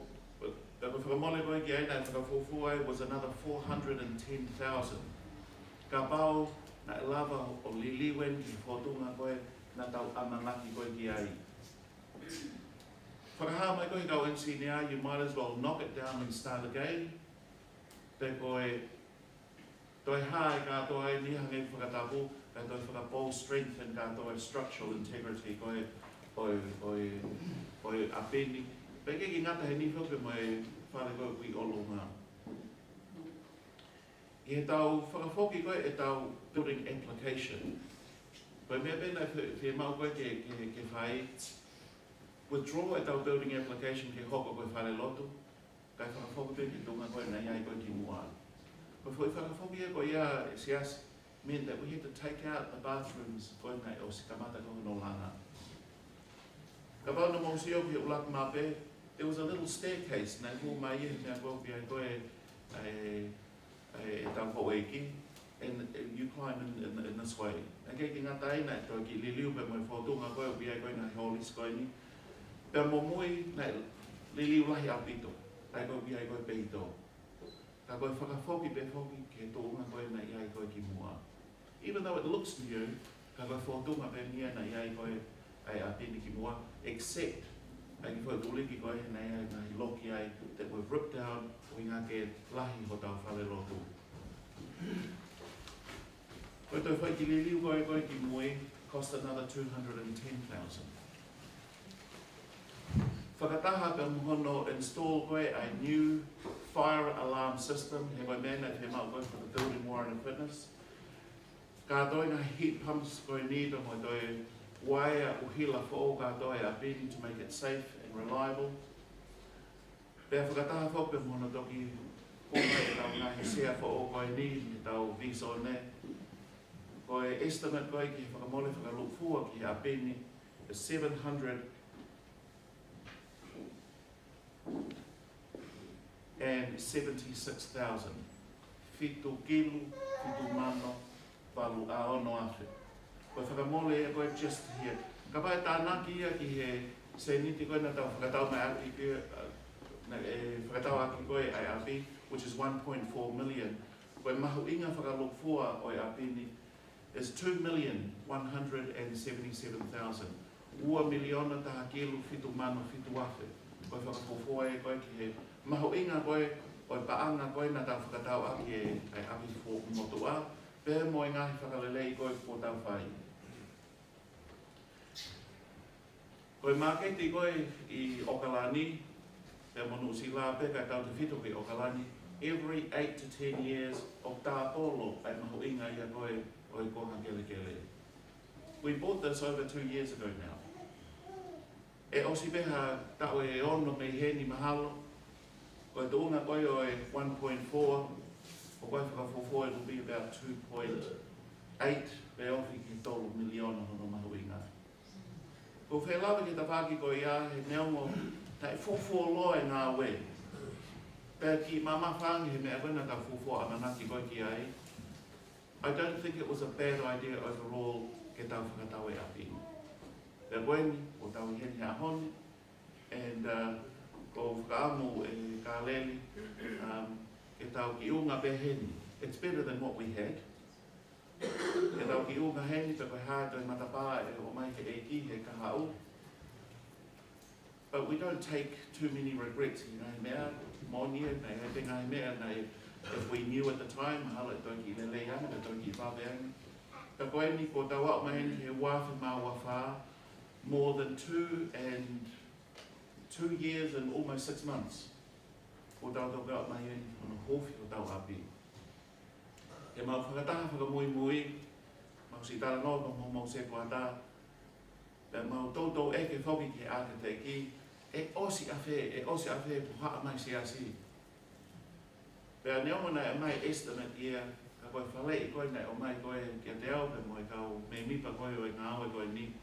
whakamole koe ki aina e whakafufu ai was another 410,000. Ka pau na e lava o liliwen ki whotunga koe na tau amanaki koe ki ai. Whakaha mai koe kau ensinia, you might as well knock it down and start again. Te koe toi hae katoa e ni hange whakatapu, ka toi whakapou strengthen katoa e structural integrity koe apeni. Peke ki ngata he ni whoke mai whare koe kui olo ngā. I he tau whakawhoki koe e tau building application. Koe mea pena whi mau koe ke whai, withdraw e tau building application ke hoko koe whare lotu, kai whakafoki ki tunga koe nei ai koe ki mua. Koe fwoi whakafoki e koe ia e siasi, meant that we had to take out the bathrooms koe nei o si kamata koe no langa. Ka wāna mō si oki ulak mā pē, there was a little staircase nei hū mai e mea koe ki ai koe e tau koe eki, and you climb in this way. E kei ki ngata ina e toi ki liliu pe moe whautunga koe ki ai koe nei holis koe ni. Pea mō mui nei liliu lahi apito, ai koe ki ai koe peito. Ka koe whakafoki pe foki ke tōunga koe nei ai koe ki mua. Even though it looks to you, ka koe whautunga pe nia nei ai koe ai apini ki mua, except ai ki whautuliki koe nei ai nei loki ai that we've ripped down o ngā ke lahi ho tau whale lotu. Koe toi whai ki liliu koe ki mui, cost another 210,000. Whakataha pe muhono install koe a new fire alarm system, he koe mena te mau koe for the building warrant and fitness. Ka toi ngā heat pumps koe need o moi toi waia uhila fo ka toi a pini to make it safe and reliable. Pea whakataha whau pe muhono toki koe e tau ngā he sea fo o koe need ni tau viso ne. Koe estimate koe ki whakamole whakalukfua ki a pini is 776,000. Fitu kilu, fitu mano, palu aono afe. Koe whakamole e koe just here. Ka pai tānaki ia ki he se niti koe na tau whakatau mai aki ki whakatau aki koe ai api, which is 1.4 million. Koe mahu inga whakalukfua o apini is 2,177,000. Ua miliona taha kilu fitu mano fitu afe. Koe whakapofua e koe ki he maho inga koe o paanga koe na tau whakatau aki e api fō motua. Pēr mo i ngahi whakalelei koe fō tau whai. Koe māketi koe i Okalani, pēr monu si la pe kai tau te whito ki Okalani, every 8 to 10 years o tā polo ai maho inga ia koe o i koha kele kele. We bought this over 2 years ago now. E osi peha tau e ono mei heni mahalo, koe tuunga koe o e 1.4, o koe whakafofo it'll be about 2.8, pe ofi ki tolu miliona hono mahu inga. Ko whelawa ki tawhaki koe ia, he neongo, tai fofo loa e ngā we. Pea ki mama whangi he mea wina ta fofo ananaki koe ki ai. I don't think it was a bad idea overall ke tau whakatau e api. Pea koeni, o tau heni a honi, and ko whakaamu e ka leli, ke tau ki unga pe heni. It's better than what we had. Ke tau ki unga heni, pe koe hā toi matapā e o mai ke eki he kahau. But we don't take too many regrets, you know, mea, moni e, nei he ngai mea, nei, if we knew at the time, hala toi ki lele anga, toi ki whaweanga. Ka koe ni ko tau au mai he wāwhi mā wawha, more than 2 years and almost 6 months. Ko tau tau au mai heni, ono hōwhi o tau api. E mau whakataha whakamui mui, mau si tala no, mau se kua tā, pe mau tautou e ke whoki ki ake te ki, e osi awhe puhaa mai si asi. Pea neomana e mai estimate ia, ka koe whalei koe nei o mai koe kia te au, pe moe kau me mipa koe o i ngā aue koe ni,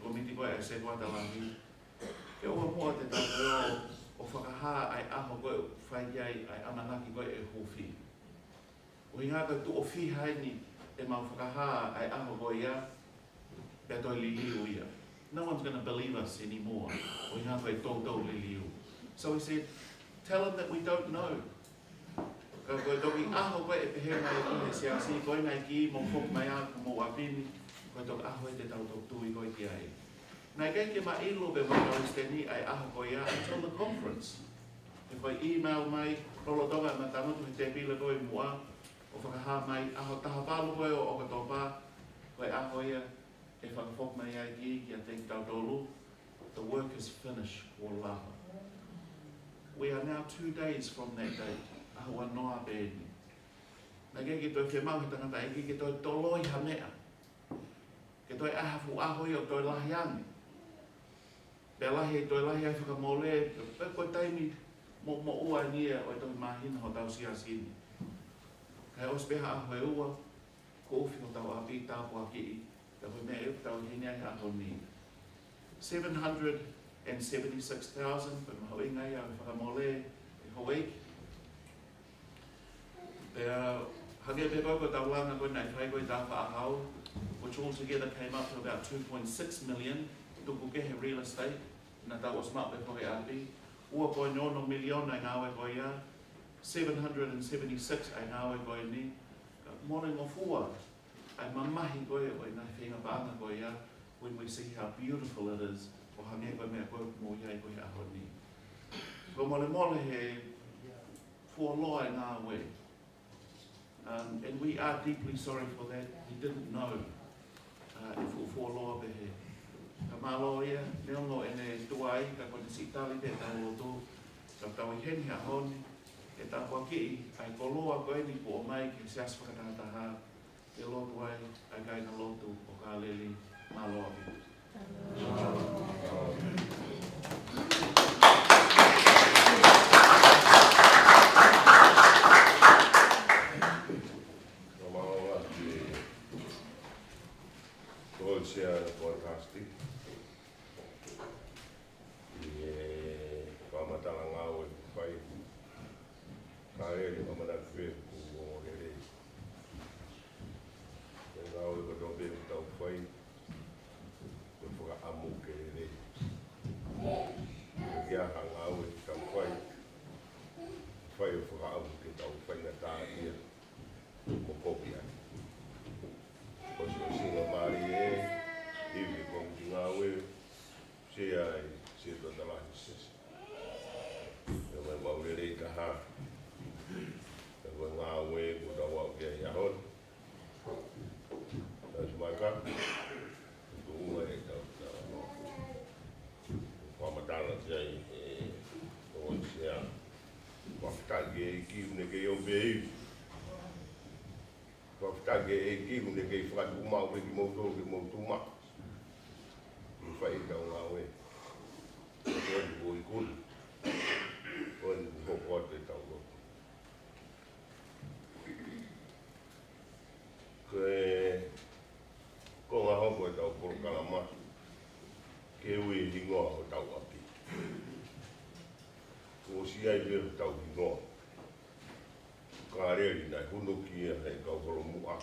ko miti koe e se kuata lahi. Ke oa mua te tau o whakahā ai aho koe whai ai ai amanaki koe e hōwhi. O i ngā koe tu o whi haini e mau whakahā ai aho koe ia, pea toi liliu ia. No one's going to believe us anymore. O i ngā koe tōtou liliu. So he said, tell them that we don't know. Ka koe toki aho koe e pehe mai koe se asi, koe nai ki mo whok mai aku mo apini, koe toki aho e te tau tok tui koe ki ai. Nai kei ke ma ilo be mo kausteni ai aho koe ia until the conference. E koe email mai, rolo tonga ma tamutu he te pila koe mua, o whakahā mai, aho taha pālu koe o okatopā, koe aho ia, e whakawhok mai ai ki a te tau tolu, the work is finished, o lava. We are now 2 days from that date. Ahua noa pēni. Nā ke toi whemau he tangata e ke toi toloi ha mea. Ke toi ahafu ahoi o toi lahi ange. Pea lahi e toi lahi ai whakamole, pe koe taimi mo ua nia o to mahin ho tau sia sin kai os be ha ho ua ko fi tau a pi ta po ki ta ho me e tau hinia ha ho ni 776,000 but ho inga ya fa mole e ho week Hage be ko tau langa ko nai fai ko ta fa hau which altogether came up to about 2.6 million to ke real estate na ta was map ko ya pi ua ko no million na ngawe ko ya 776 ai ngawe ko ni morning of four ai mamahi ko ya ko na finga banga ko ya when we see how beautiful it is o hane ko me ko mo ya ko ya ho ni ko mole he for law ngawe and we are deeply sorry for that. He didn't know if it for law be he. Kamalo ia, neongo ene tuai, ka kone si tali te tau o tō, ka tau I heni a honi, e tā kua ki, ai ko loa koe ni po o mai ki se as whakatata ha, e lo tuai, ai kai na lotu o ka leli, malo api. Sia podcasting. Pamatala ngau e pai. Kaere pamana fe ku ngore. Ngau e ko be tau pai. Ko foka amu ke re. Ya ngau e tau pai. Pai foka amu ke tau pai na ta ia. Ko kopia. Ko singa mari e iwi kong ngawe sia to tala sis e wa maurere ka ha e wa ngawe ko da wa ke ya hon as maka ko wa e ta wa matala sia o sia wa tage ki ne ke yo be wa tage ki ne ke fa ku ma o ki mo to ma fai ka nga we ko ikul ko ko te tau ko nga ho ko tau por kalama ke we hingo ho tau api ko si ai be tau hingo ka re na hunu ki e ka ho mu a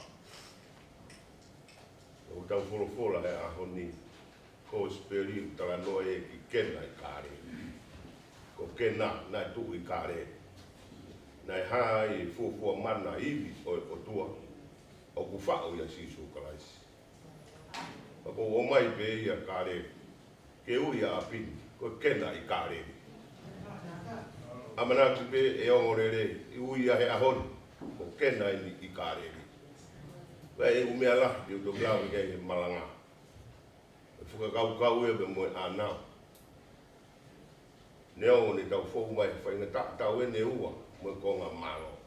o tau folo e a honi ko speri tala no e ki kena I kare ko kena na tu I kare na hai fu mana ivi o tua o ku fa o ya si su krais ko o mai be ya kare ke u ya api ko kena I kare amana ku be e o morere u ya he ahon ko kena I kare vai u me ala di do glau ke malanga fuka kau e be mo ana neo ni tau fo mai fa ina ta we ne ua mo ko nga malo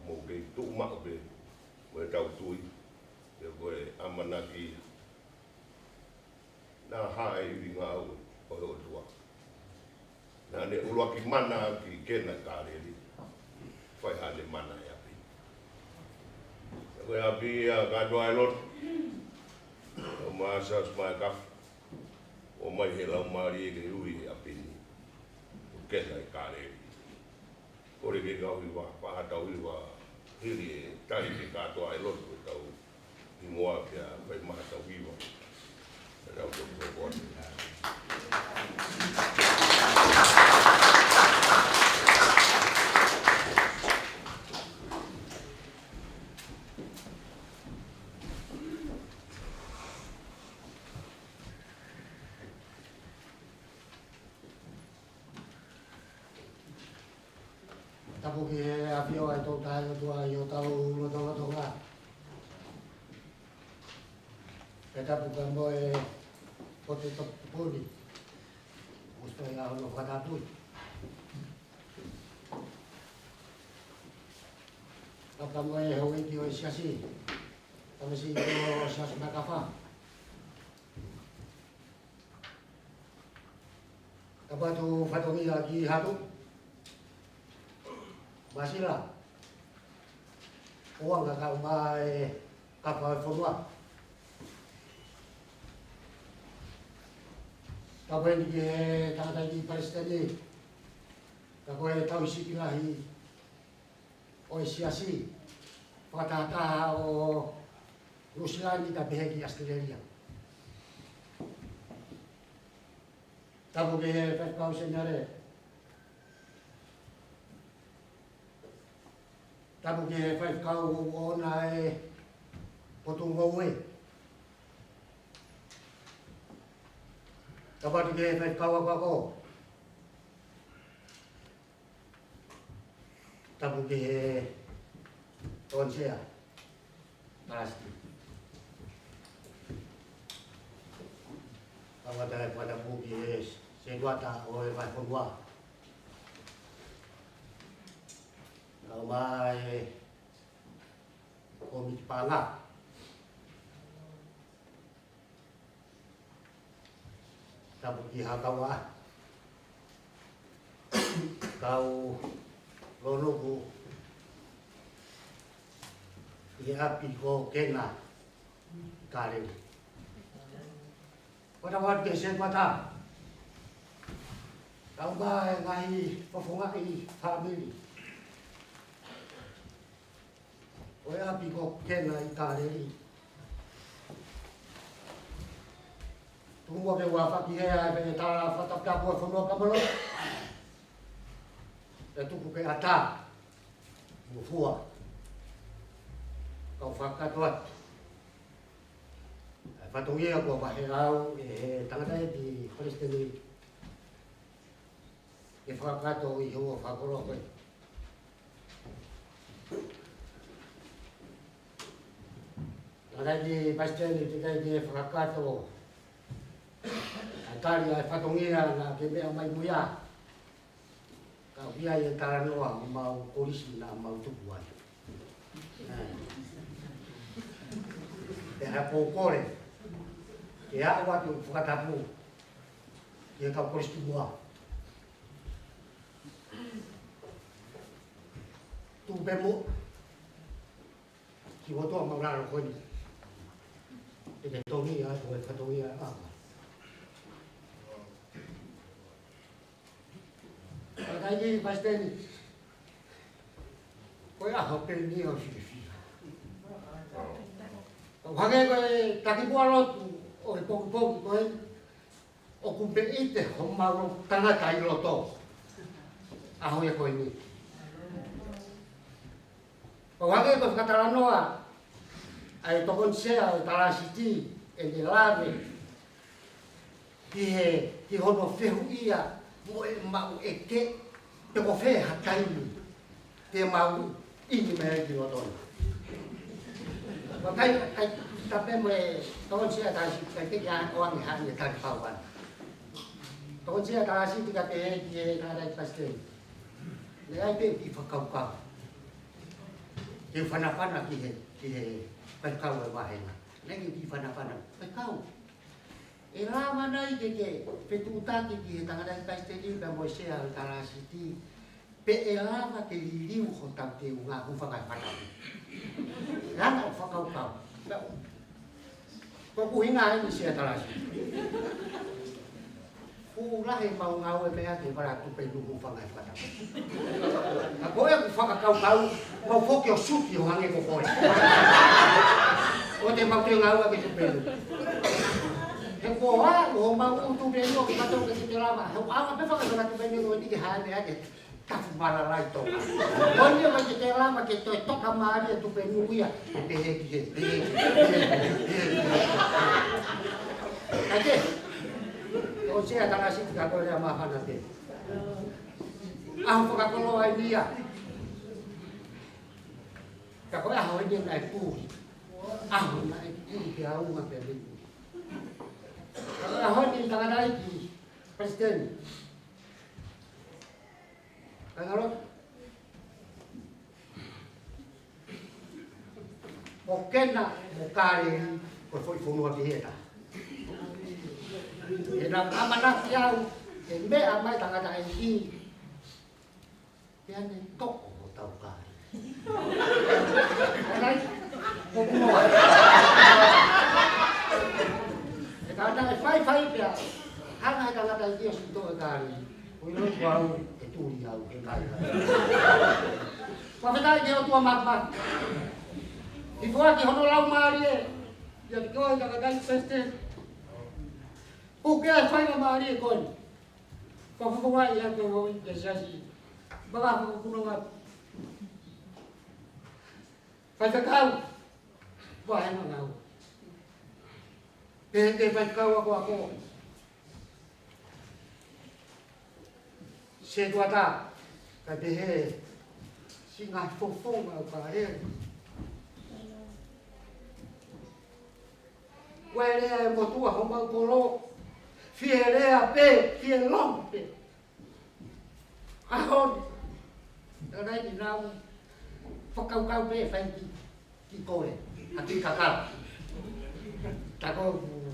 mo ke tu ma be mo tau tui e go amana ki na hai ri nga o tua na ne ulwa ki mana ki kena kare li fa ha le mana ya pi ko ya pi ga do ai lot o masa smaka o mai he lau mari e ui a pini o kena I kare kore ke kau I wa paha tau I wa hiri e tari ke katoa e lotu e tau I ngoa kia pai maha tau I wa e rau toku e kone Tapu ki he awhio ai tō tāi o tua I o tau loto ngā. E tapu ka moe o te topu pūri. Usto I aho no whakatapui. Tapu ka moe he wiki o I siasi. Tamisi I o siasi makawha. Tapu atu whatongia ki hatu. Masila. Uang kakak mai kapal forma. Kau ini ke tak ada di Palestin ni. Kau tahu sikilahi. O siasi. Patata o Rusia ni tak behagi Australia. Tahu ke kau sendiri. Tahu ke kau onai potong gawe. Dapat ke kau apa kau? Tahu ke tuan saya pasti. Kalau ada pada buku sesuatu oleh Pak Purwa. Kalau mai komit pangak. Tahu dia kau kau lonogu ia piko kena kali. Pada waktu saya kata, kau mai ngai perfungai family. Ia piko kena kali. Tunggu ke wafat dia, ke tara fatap dapur semua kamu. Itu ke atas, bufua. Kau fakat wat. Patungi aku bahirau, tangga di Palestin. Fakat tu ihu fakuro ke. Tangga di Palestin di fakat tu. Tadi patungi na kebe amai muya. Kau dia yang taran orang mau polisi nak mau tu buat. Dah pokok le. Dia awak tu bukan tapu. Dia kau polisi tu buat. Tu bemu. Kiwa tu mau lalu kau ni. Dia tu ni tu patungi Lagi pasti ni, kau apa ni yang sih? Kau hanya kau taki buat oh pok kau, okupé itu, mau tanah kayu loto, aku ya kau ini. Kau hanya kau kata lanoa, ay tokon saya tala siti, ini lagi, di hono fehu ia. Mau eke, teko fe hatai ni, te mau ini mereka loton. Bagai tapi me, tahun saya dah ketika orang yang tak kawan. Tahun saya dah sih tiga dia ada pasti. Lepas itu difakau kau, difana-fana kih perkau berbahaya. Lagi difana-fana perkau. Era mana ke petuta ke tangga dan pasteli dan mosia antara siti pe era ke liu hotam te unga ufakai patam lana ufakau kau kau hinga ini sia antara siti ulah mau ngau pe ke para tu pe lu ufakai patam aku ya ufakau kau mau fokio suki hange ko koi o te mau te ngau ke tu pe Kau mau tu beno kita tu kita lama. Apa apa kalau kita beno ini hari aja tak malah lagi tu. Kalau macam kita lama kita tu kamari tu beno dia. Aje. Kau saya tak nasi kita boleh makan nanti. Aku pakai kalau ini ya. Kau aku ini naik pun. Aku naik pun dia aku makan ini. Kalau ni tak ada lagi presiden. Kalau mungkin nak kali kau funua dia tak. Dalam amanah yang embe amai tak ada lagi. Te ane toko o tau kāre. Arai, o mua. E kāna e whai pia, hanga e tangata i kia si tō e kāre. O i roi au, e tūri au, e kai kai. Whawhetai te o tua makmak. I fua ki hono lau maari e, ia ki koe kakakai peste. Puke e whainga maari e koe. Whawhawai ia te hoi te sasi. Baga whakakuno ngā. Whaikakau, wahenga ngau. Te whaikakau ako ako. Se tuata, ka te he, si ngā whawhonga o ka he. Wai rea e motua ho mau koro, fie rea pe, fie long pe. Ahon, rai ni nau, whakaukau pe whai ki koe, a ki kakau. Tako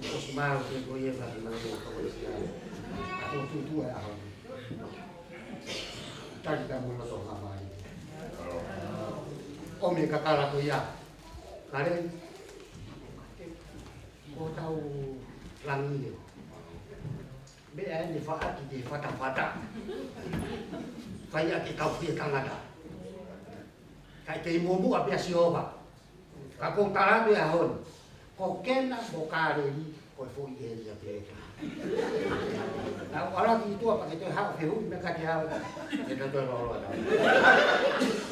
o sumau te koe e whai mau koe si au. Ako tutu e ahon. Taki ka muna toha mai. O me kakara ko ia. Kare, o tau rangi e. Me e ni whaaki te whata. Whai ake tau pia tangata. Kai te imomua pia si oba. Ka kong taratu e ahon. Ko kena mo kāre hi, ko e fui e ria pia. Nau ala ki tua pa ke te hao whihu me ka te hao. E te toi roro ana.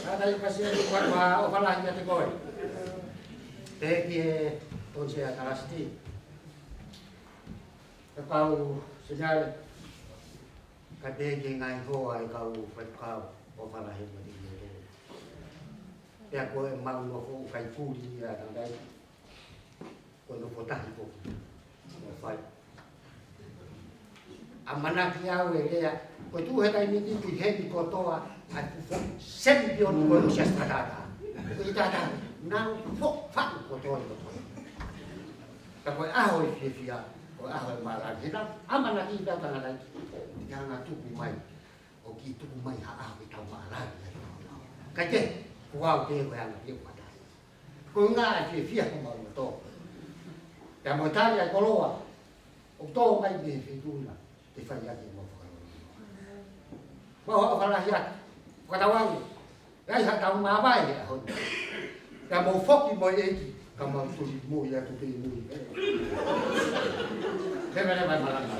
Kata i pasi e kwa o whalahi a te koe. Te ki e tonse a karasiti. Ka pau senyale. Ka te ki ngai hoa e kau whaikau o whalahi ma te ki e. Pea koe mau no fu kai pūri a tangdai. Koe no potahi ko. No whai. A manaki au e rea, koe tu he kai miti ki hebi kotoa, a tu sempion koe usia stratata. Koe tata, nau fok whaku kotoa i kotoa. Ka koe aho i whiwhia, koe aho i marani. He nau, a manaki i tau tangata i kia ngā tuku mai, o ki tuku mai ha aho i tau marani. Kai te, kuau te koe anga piu matai. Koe ngā e whiwhia ko mau i tō. Ka mo tari ai koloa, o tō mai me whituna. Te whai ake mo whakarori. Mo ho whalahi ake, whakatawangi. Rai ha tau mawai e ahon. Ka mo whoki mo eki, ka mau turi mui atu te mui. Te mene mai maranga.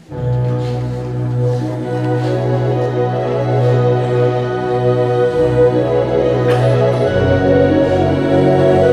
Thank you.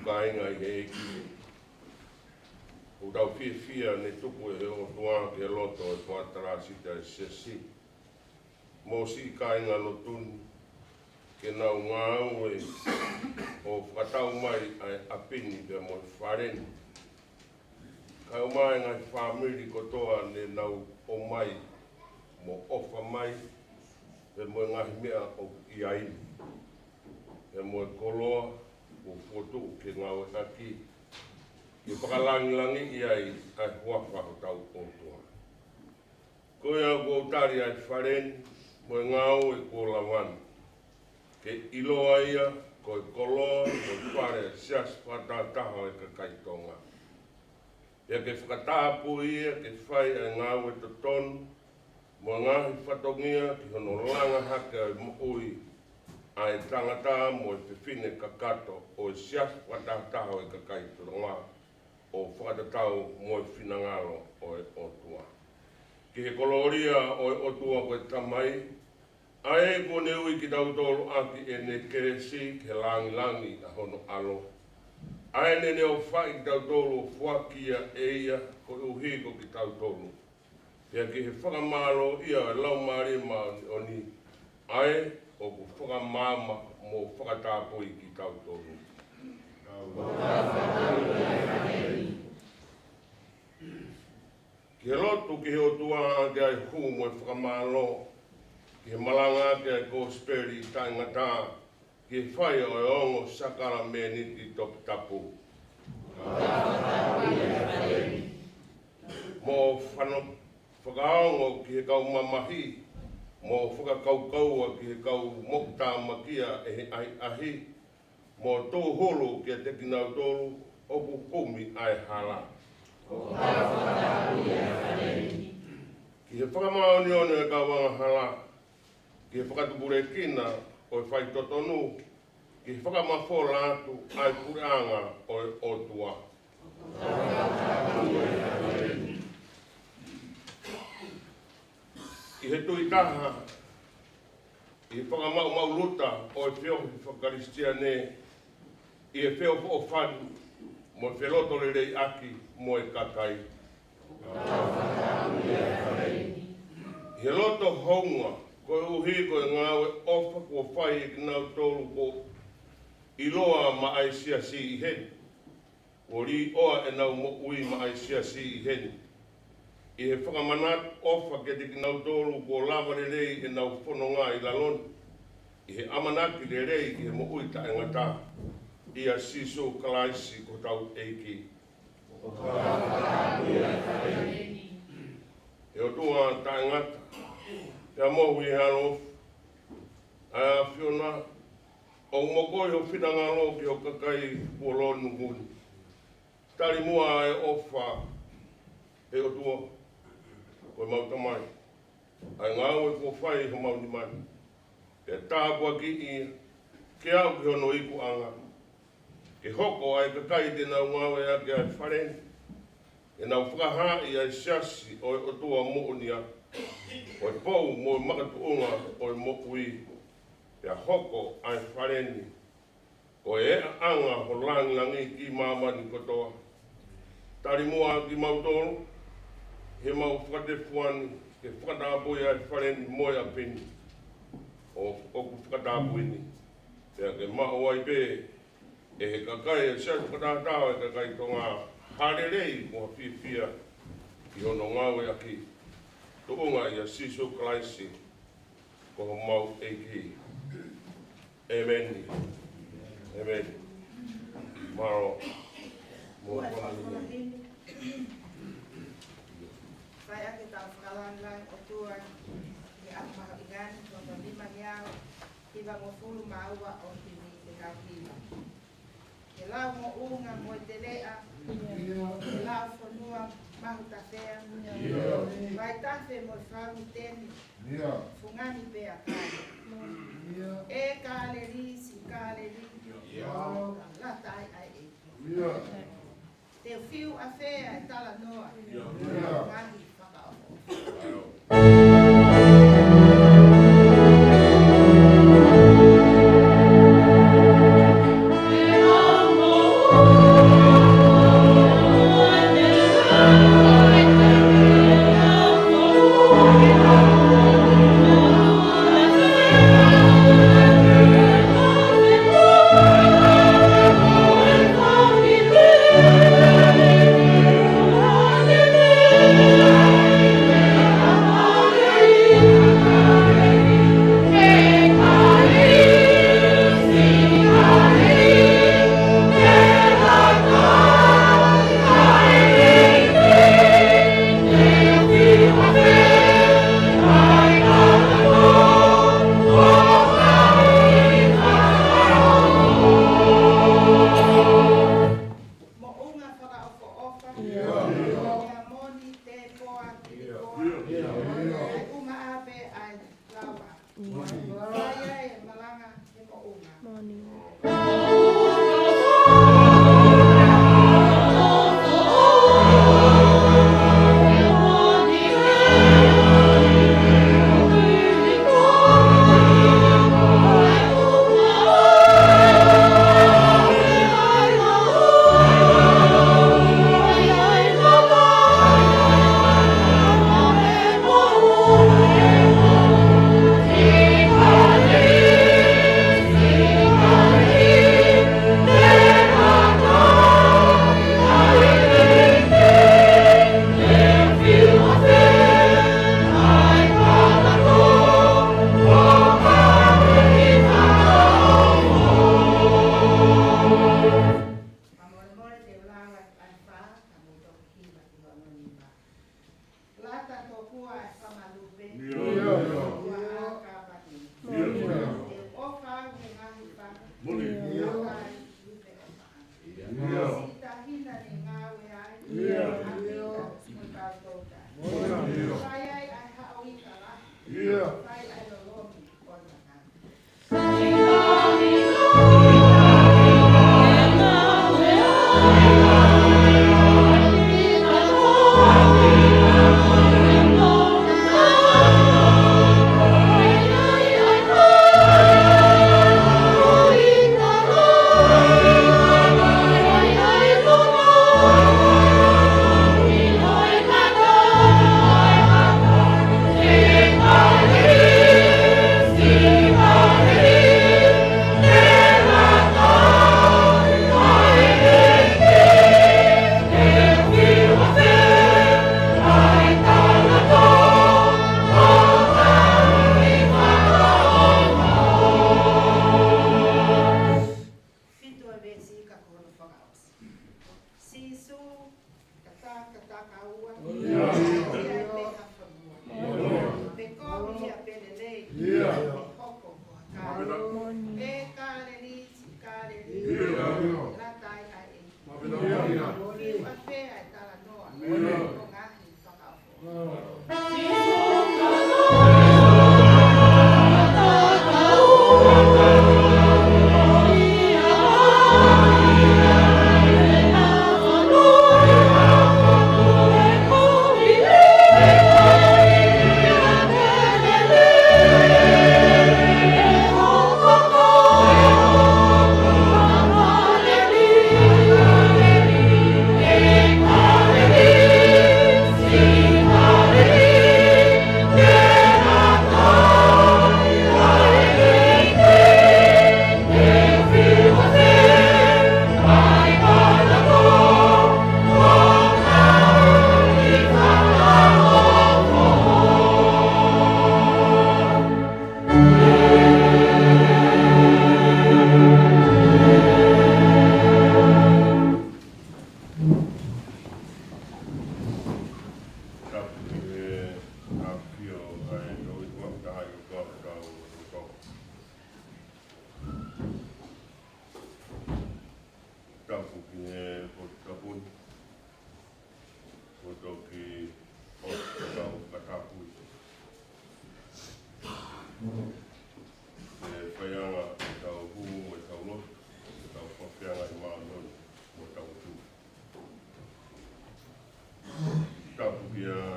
Kainga i eki. O tau fia ne tupu e o tua ke loto e tuatara sita e sesi. Mo si kainga lo tunu ke nau ngā au e o whakatau mai ai apini pe mo whareni. Kai o mai ngai whamiri kotoa ne nau o mai mo ofa mai pe mo ngahi mea o iaini. Pe mo e koloa o foto ke ngau e haki. Ke whakalangi iai ai huafa o tau kontua. Koe au koutari ai whareni mo e ngau e kola wani. Ke iloa ia, ko e koloa, ko e whare sias whatataha e ka kaitonga. Ia ke whakatapu ia, ke whai ai ngau e totonu, mo ngahi whatongia ki hono langa haka e moui ai tangata mo e whiwhine kakato o e sias whatataha e ka kaitonga o whakatatau mo e whinangalo o e otua. Ki he koloria o e otua ko e tamai, ae kone ui ki tau tolu aki e ne keresi ke langi a hono alo. Ae ne o whai ki tau tolu o whakia e ia ko uhiko ki tau tolu. Pea ki he whakamalo ia e lau marima o ni ae o ku whakamama mo whakatapoi ki tau tolu. Ki he lotu ki he otua ake ai hu mo e whakamalo. Ki he malanga ke a gosperi tai ngata, ki he whai o e ongo sakara me niti topi tapu. Mo whakaongo ki he kau mamahi, mo whakakaukaua ki he kau mokta makia e he ahi, mo tō holo ki a teki nau tōru, oku kumi ai hala. Ki he whakamaoni one e kau wanga hala, ki he whakatupure kina o e whai totonu, ki he whakamawhola atu ai pureanga o e otua. Ki he tuitaha, ki he whakamau luta o e whio ki whakaristia ne, i he whio o whanu, mo e wheloto le rei aki mo e kakai. He loto honga, ko e uhi ko e ngau e ofa ko whai e kinau tolu ko iloa ma ai sia si i heni. O ri oa e nau mo ui ma ai sia si i heni. I he whakamanat ofa ke te kinau tolu ko lava le rei e nau whanonga i laloni. I he amanaki le rei ki he mo ui ta e ngata. I a siso kalaisi ko tau eiki. E o tua ta e ngata. Pea mohu i halo, a whiona, o mokoi o whinangalo ki o kakai puolonu nguni. Tari mua e ofa e o tua, koe mautamai. Ai ngau e ko whai ho mauni mani. E tāpua ki ia, ke au ki hono iku anga. Ke hoko ai kakai tēnā ngau e ake ai whareni. E nau whakaha i ai siasi o e o tua moonia. O e pou mo makatuunga o e mokui. Pea hoko ai whareni. O e anga ho langi ki mamani kotoa. Tari mua ki mautoro. He mau whakatefuani. Ke whakatapoi ai whareni moe a peni. O ku whakatapuini. Ia ke maho ai pe e he kakai e siatu katatao e kakai tonga harerei mo fia I ono ngau e aki tuunga ia siso klaisi ko mau eiki. Amen. Amen. Maro. Mo Vai ake tau whakalangai o tua i akmaha igani tono lima niao i wango fulu maua o tini te kau hima. Ke lau mo unga mo te lea, ke lau whanua mahu tawhea, vai tawhe mo whangu teni, fungani pea kare. E kale ri, si kale ri, lata ai ai e. Te whiu a whea e tala noa, ngani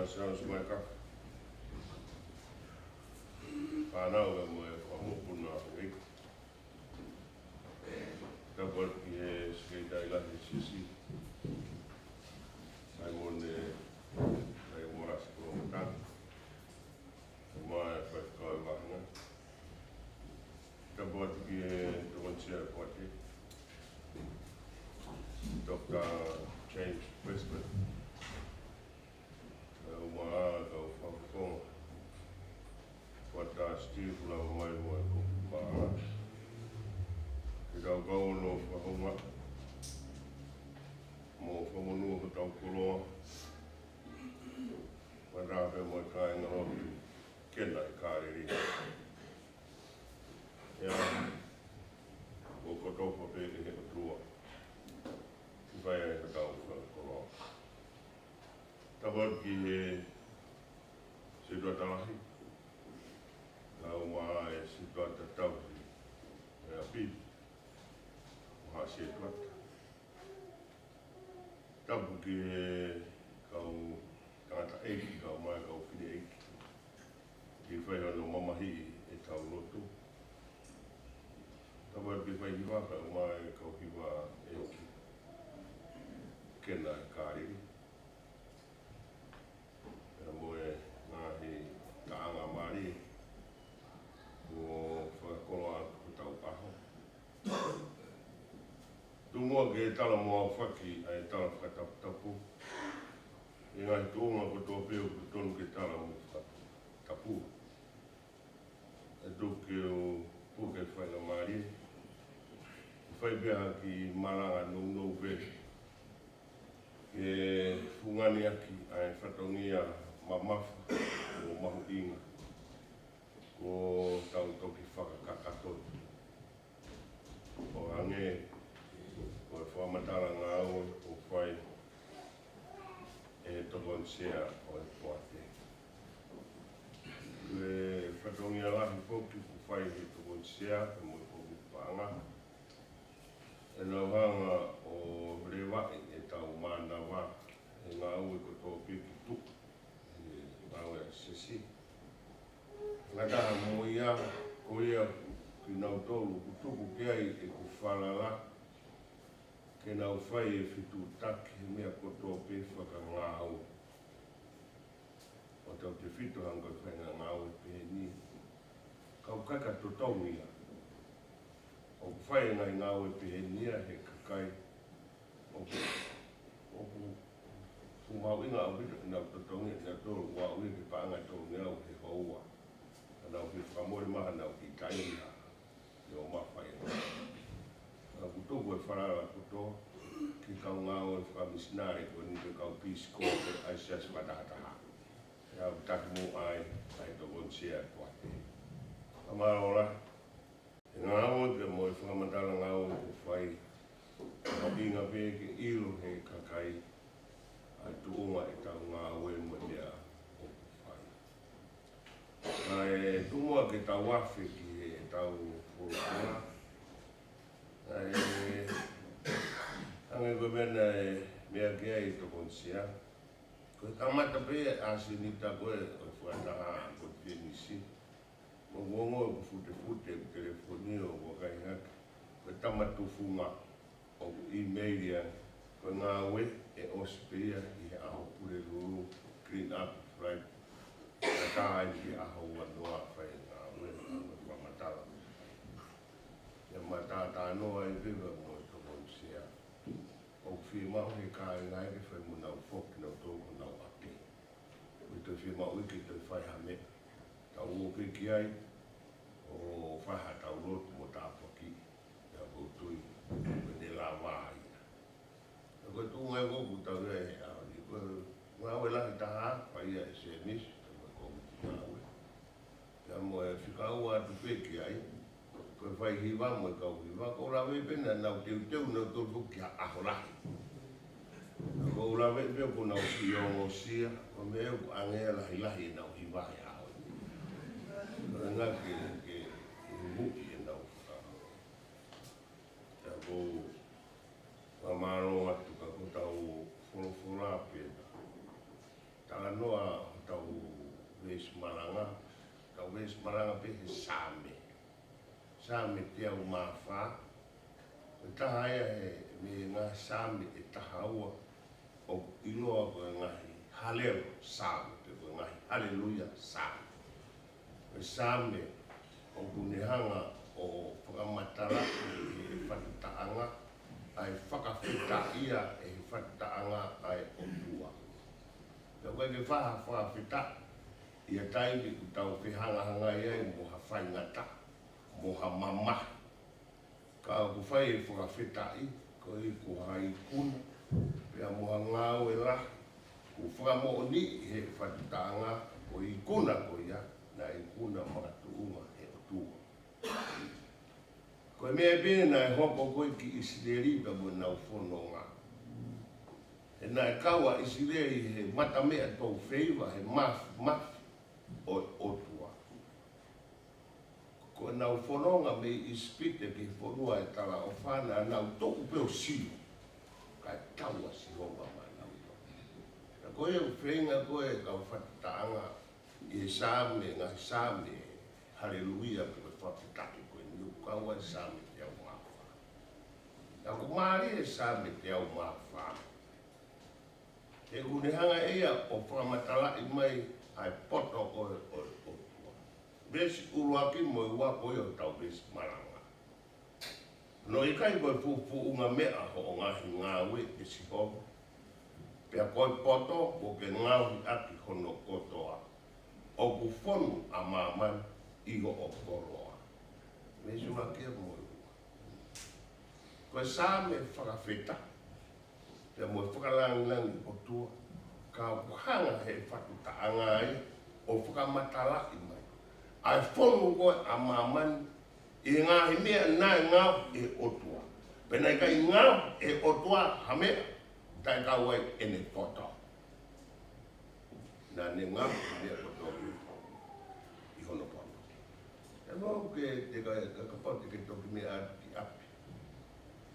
sounds like a whanau e mo e whamupuna e ka warki e skeitai lahi sisi ai mone ai moras ko tan mai fa ko vanga ka warki e tonsia poti Dr. James Brisbane uma ka whakako wata Steve lau mai mai ko paa ki tau kauno whahunga mo whamonu ko tau koloa warawe mo kai ngarotu kena I kāreri ia o kotopa peke he katua ki vai ai ka tau whakoloa Tawar ki he se dua talahi lau maa e se dua tatau e api maha se dua tapu ki he kau tangata eiki kau mai kau whine eiki ki whai hano mamahi e tau lotu Tawar ki whai hiwa kau mai kau hiwa eiki kena I kāriri moe ngahi kaanga mari o whakakolo atu tau aho. Tungua ke tala moa whaki ai tala whakatapu. I ngai tūnga ko tō pēo ko tonu ke tala mo whakatapu. E tūke o puke whainga mari. Whai pēha ki maranga nou pē. Ke fungani aki ai whatongia mamafa o mahu inga ko tau toki whakakakatoi. O ange o e whamatara ngā au o whai e tokon sea o e poate. Ke whatongia lahi poki ko whai he tokon sea e mo e poki pāanga. E nau hanga o rewai e tau mana wā e ngā au e ko tō piki tuku. Awe sisi. Ngata mo ia ko ia ki nau tolu kutuku kia I e ku whalala ke nau whai e whitu taki mea koto pe whaka ngāu. O tau te whitu hanga whainga ngāu e pe ni. Kau kaka to tau ia. O whai ngai ngāu e pe ni he kakai. O mau inga au bitu na totongi na tolu wa ui ki paanga tolu ngau he hoa. Nau ki whamore maha nau ki tainga I o mawhai. Kutuku e wharara kuto ki kau ngau e whamisnare ko ni te kau Peace Corps e aisias whatahataha. Ia taki mu ai to konsia e poate. Amarola, e ngau ke mo e whamatala ngau e whai. Ngau inga pe ki ilu he kakai. Ai tuunga e tau ngā ue mo mea o whai. Ai tuunga ke tau wafi ki e tau pōrua. Ai ange koe mena e mea kia I tokon sea. Koe kamata pe asi nita koe o whaitaha ko tenisi. Mo ngongo e fute telefonio o wakai haki. Koe tamatu funga o e-mailia ko ngā ue e ospea I he aho pure ruru clean up right ka tāi ki aho wanoa whai ngā ue ngā matala. Ia matata noa I viva mo I tokon sea. O whi maho he kāi ngai ke whai mo nau whoki nau tōku nau ake. Ui te whi maho iki te whai hame. Tau oke ki ai o whaha tau lotu mo tāpaki. Ia koutui ne la wāi. Koe tūnga e koku tau e hea, koe ngā ue lahi taha, whai ia e se nisi, koe koku ngā ue. Kia mo e whikau atu peki ai, koe whai hiwa mo e kau hiwa, ko lawe pena nau teu nau tōru ki aho lahi. Ko lawe pena ko nau ki ongo sia, ko me e angea lahi nau hiwa e aho. Koe ngā ke muki e nau whakau. Kia ko Maro atu ka ko tau wholofora pēna. Tanga talanoa tau Wes Maranga. Tau Wes Maranga pe he Same. Same te au mawha. E taha ea he me ngā Same e taha ua o iloa koe ngahi Halel Same. Pe koe ngahi Haleluia Same. E Same o kunehanga o whakamatara e whatutaanga ai whakawhita ia e whatutaanga ai o tua. Ka koe ke whakawhita ia taimi ku tau whihangahanga ia i moha whaingata, moha mama. Ka ku whai e whakawhita i, ko i ku hai kuna, pia moha ngāu e la, ku whakamo ni he whatutaanga ko i kuna ko ia, na i kuna makatuunga he o tua. Koe mea pene na e hoko koe ki Isideri pa mo nau whanonga. E na e kaua Isideri he mata mea tau wheiwa, he maf o tua. Koe nau whanonga me ispite ki whanua e tala o whana nau toku peo sio. Ka e kaua si honga ma nau toku. Na koe e whenga koe ka whatataanga i e Same, ngā Same, Haleluia pe koe whapitaki koe niu kaua e Same te au mawha. Na ko maari e Same te au mawha. E unehanga ea o whakamatala i mai ai poto o tua. Besi uruaki mo i wako i o tau Besi Maranga. No i kai koe pupu unga mea ho o ngahi ngāwe e sihovo. Pea koe poto o ke ngāwi aki hono kotoa. O ku whonu a māman iho o koroa. Mesu makia mo i ua. Koe Same whakawhita. Pea mo i whakalangilangi o tua. Ka whanga he whatutaanga ai o whakamatala i mai. Ai whonu koe a māman i ngāhi mea nai ngāu e otua. Pena i kai ngāu e otua hamea, tai kawai ene poto. Na ne ngāu mea poto i hono poto. E mau ke te kapote ke toki mea ati api.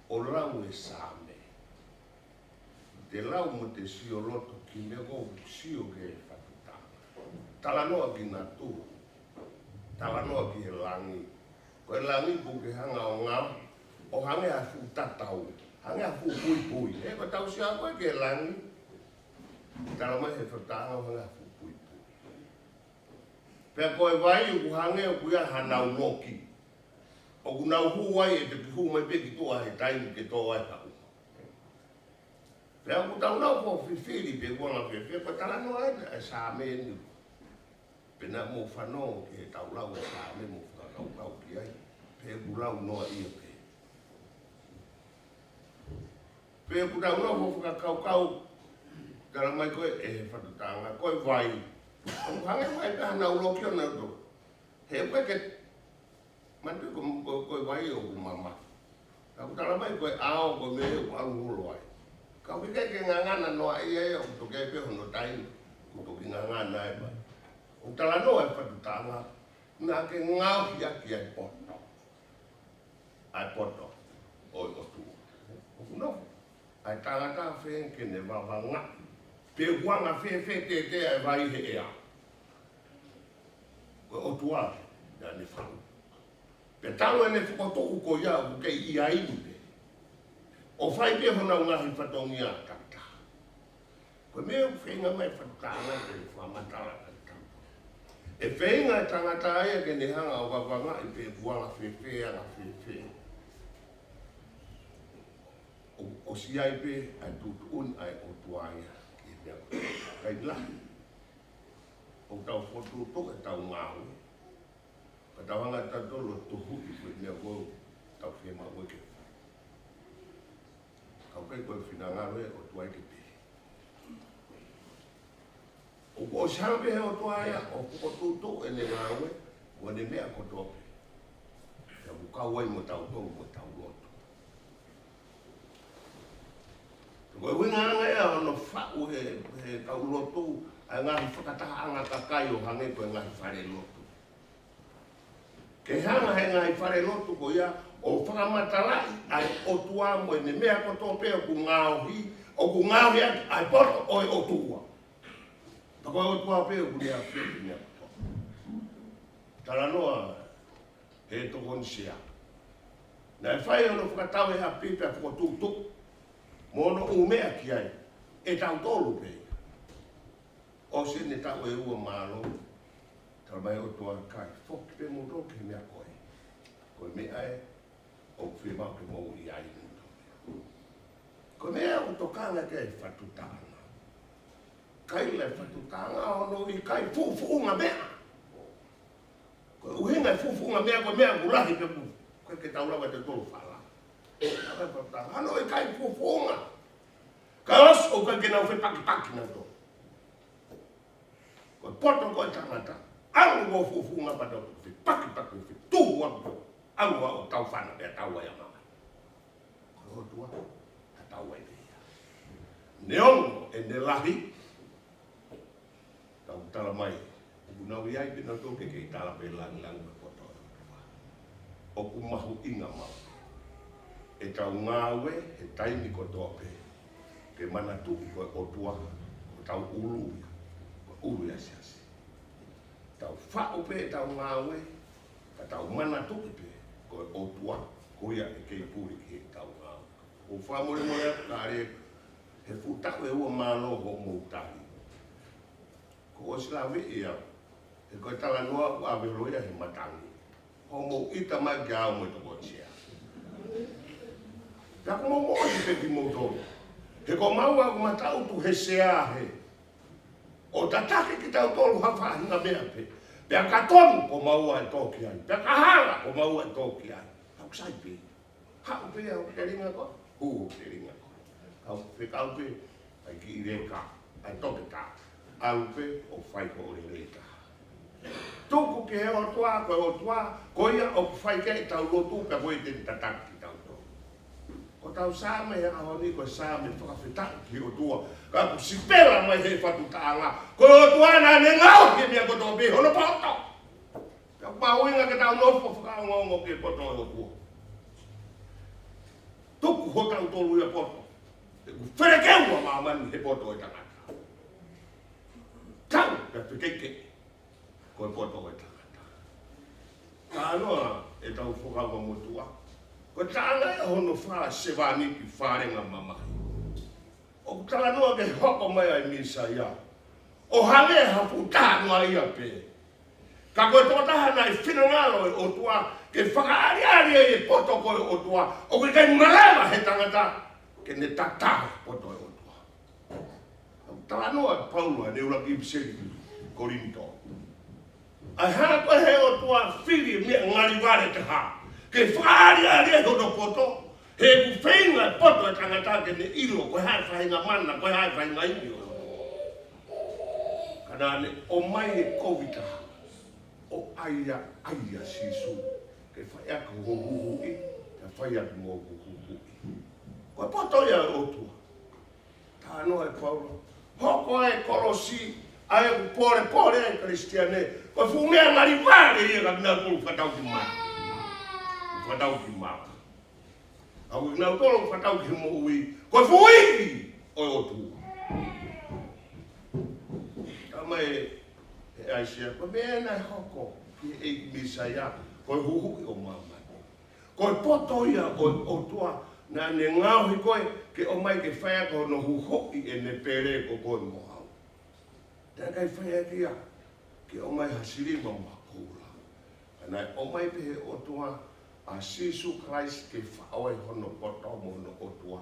O lau e Same. Te lau mo te sio loto ki mea kou sio ke e whatutanga. Talanoa ki ngā tūru. Talanoa ki he langi. Koe langi pu ke hanga o ngau, o hange a fu tatau, hange a fu pui pui. E ko tau sia koe ke langi, talamai he whatanga o hange a fu pui pui. Pea koe vai u hange o kuia hanau noki. O kunau huai e te pihu mai peki tua he taimi ke toa e hau. Pea ku tau nau po whiwhiri pe kuanga whiwhiri, pa talanoa e Same ni. Pena mo whanau ke tau lau e Same mo whakakau ki ai. Pe kulau noa ia pe. Pe kulau noa mo whakakau tala mai koe e he whatutanga. Koe vai. Ang hange mai ka hanau loki o nau to. He koe ke mantu koe vai o kumama. Aku tala mai koe ao koe me o aluhulo ai. Kau kike ke ngangana noa ia o to ke pe hono taimi. Ko ki ngangana ai ba. O tala noa e whatutanga, nā ke ngāu hiaki ai poto. Ai poto, o tua. O kuno, ai tangata when ke ne wawanga. Pe huanga whe te ai vai he ea. O tua, nā ne whanu. Pe tau e ne whukotoku ko ia o kei ia inu pe. O whai pe hona ngahi whatongi a tata. Ko mea whenga mai whatutanga ke whamatala. E whenga e tangata aia ke ne hanga o wawanga i pe buanga whewhea. O si ai pe ai tutuun ai o tuaia i mea koe. Kai lahi. O tau whotuto e tau ngāu. Ka tau hanga tatolo tuhu i koe mea koe tau whema koe ke. Kau kai koe whinangawe o tuai ke pe. O sabe he o toaia, o kukotutu e ne ngāwe, o ne mea kotope. Ka bukau ai mo tau tau mo tau loto. Koe winganga ea ono whau he tau loto, a ngahi whakataha anga kakai o hange koe ngahi whare loto. Ke hanga he ngahi whare loto ko ia, o whakamatalai ai o tua mo e ne mea kotope o ku ngāohi, o ku ngāohi ai poto o e o tua. Tako o tua pe o kunia flepi nia. Tala noa he to konsia. Na e whai ono whakatau e ha pipe a whakatutu. Mono umea ki ai. E tau tolu pe. O se ne tau e ua malo. Tala mai o tua kai. Foki pe mo roke mea koe. Koe mea e. O whima ke mo i ai. Koe mea o tokanga ke e whatutanga. Kai le whatutanga ono i kai fufunga mea. Koe uhinga e fufunga mea koe mea kulahi pe mu. Koe ke taulawa te tolu whala. Kai whatutanga ano i kai fufunga. Kai os o kai kena uwe paki na to. Koe poto koe tangata. Alu mo fufunga pada uwe paki uwe tu wako. Alu o tau whana pia tau ya mama. Koe o tua. Tau e pia. Neongo e ne lahi. Tau tala mai. Unau iai pina toke ke tala pe lang me poto. O kumahu inga mau. E tau ngawe e taimi kotoa pe. Ke mana tuki koe o tua. O tau ulu. Ulu ya siasi. Tau whao pe tau ngawe. Ka tau mana tuki pe. Koe o tua. Koia e kei puri ki tau ngawe. O whamore mole kare. He futau e ua malo ho moutari. Ko o sila vii au. E koe tala noa o aweroia he matangi. Ho mou ita mai ki au mo toko tia. Kako mo mo i peki moutori. He ko mau au matau tu he sea he. O tatake ki tau tolu hawhahinga mea pe. Pea katonu ko mau ai toki ai. Pea kahara ko mau ai toki ai. Hau sai pe. Hau pe au te ringa ko. Te ringa ko. Hau pe kau pe. Ai ki ireka. Ai toke ta. Au pe o whai ko o reka. Tuku ke he o tua, koe o tua, koia o whai ke tau lotu ka koe te tataki tau tō. Ko tau sāme e ahoni koe sāme whakawhetaki ki o tua. Ka ku sipela mai he whatutaanga. Koe o tua na ne ngau ke mea koto pe hono poto. Ka pauinga ke tau nofo whakaongongo ke poto o tua. Tuku ho tau tolu ia poto. E ku wherekeua maamani he poto e tangata. Tau ka whikeike. Koe poto e tangata. Ka anoa e tau whakawa motua. Koe tāna e hono whaa sewani ki wharenga mamahi. O tala noa ke hoko mai ai misa ia. O hane hapu tānoa ia pe. Ka koe tōtaha nai whinangalo e o tua. Ke whakaariari e poto koe o tua. O koe kai marawa he tangata. Ke ne tataha poto e o tua. Tala noa Paulua ne ura ki pseri Korinto. Ai hana koe he o tua whiri mea ngari ware te ha. Ke whaariari e hono poto. He ku whainga poto e tangata ke ne ilo. Koe hai whainga mana, koe hai whainga imi o. Kanane o mai e kovita. O aia sisu. Ke whaiaka hohuhui. Ke whaiaka mo hohuhui. Koe poto ia o tua. Tānoa e Paulo. Hoko e kolosi. Ai ku pore e kristiane. Koe fumea ngari ware ia ka kina kulu whatau ki mai. Whatau ki maka. Au kina tolo whatau ki mo ui. Koe fuiki o tua. Tama e aisia. Koe mena e hoko. Ki e misa ia. Koe huhui o mama. Koe poto ia o tua. Na ne ngauhi koe. Ke o mai ke whaiaka hono huhui e ne pere ko koe mo hau. Tēnā kai whaiaka ia. Ke o mai hasiri ma makura. Anai o mai pehe o tua. A Sisu Christ ke whaoi hono poto mono o tua.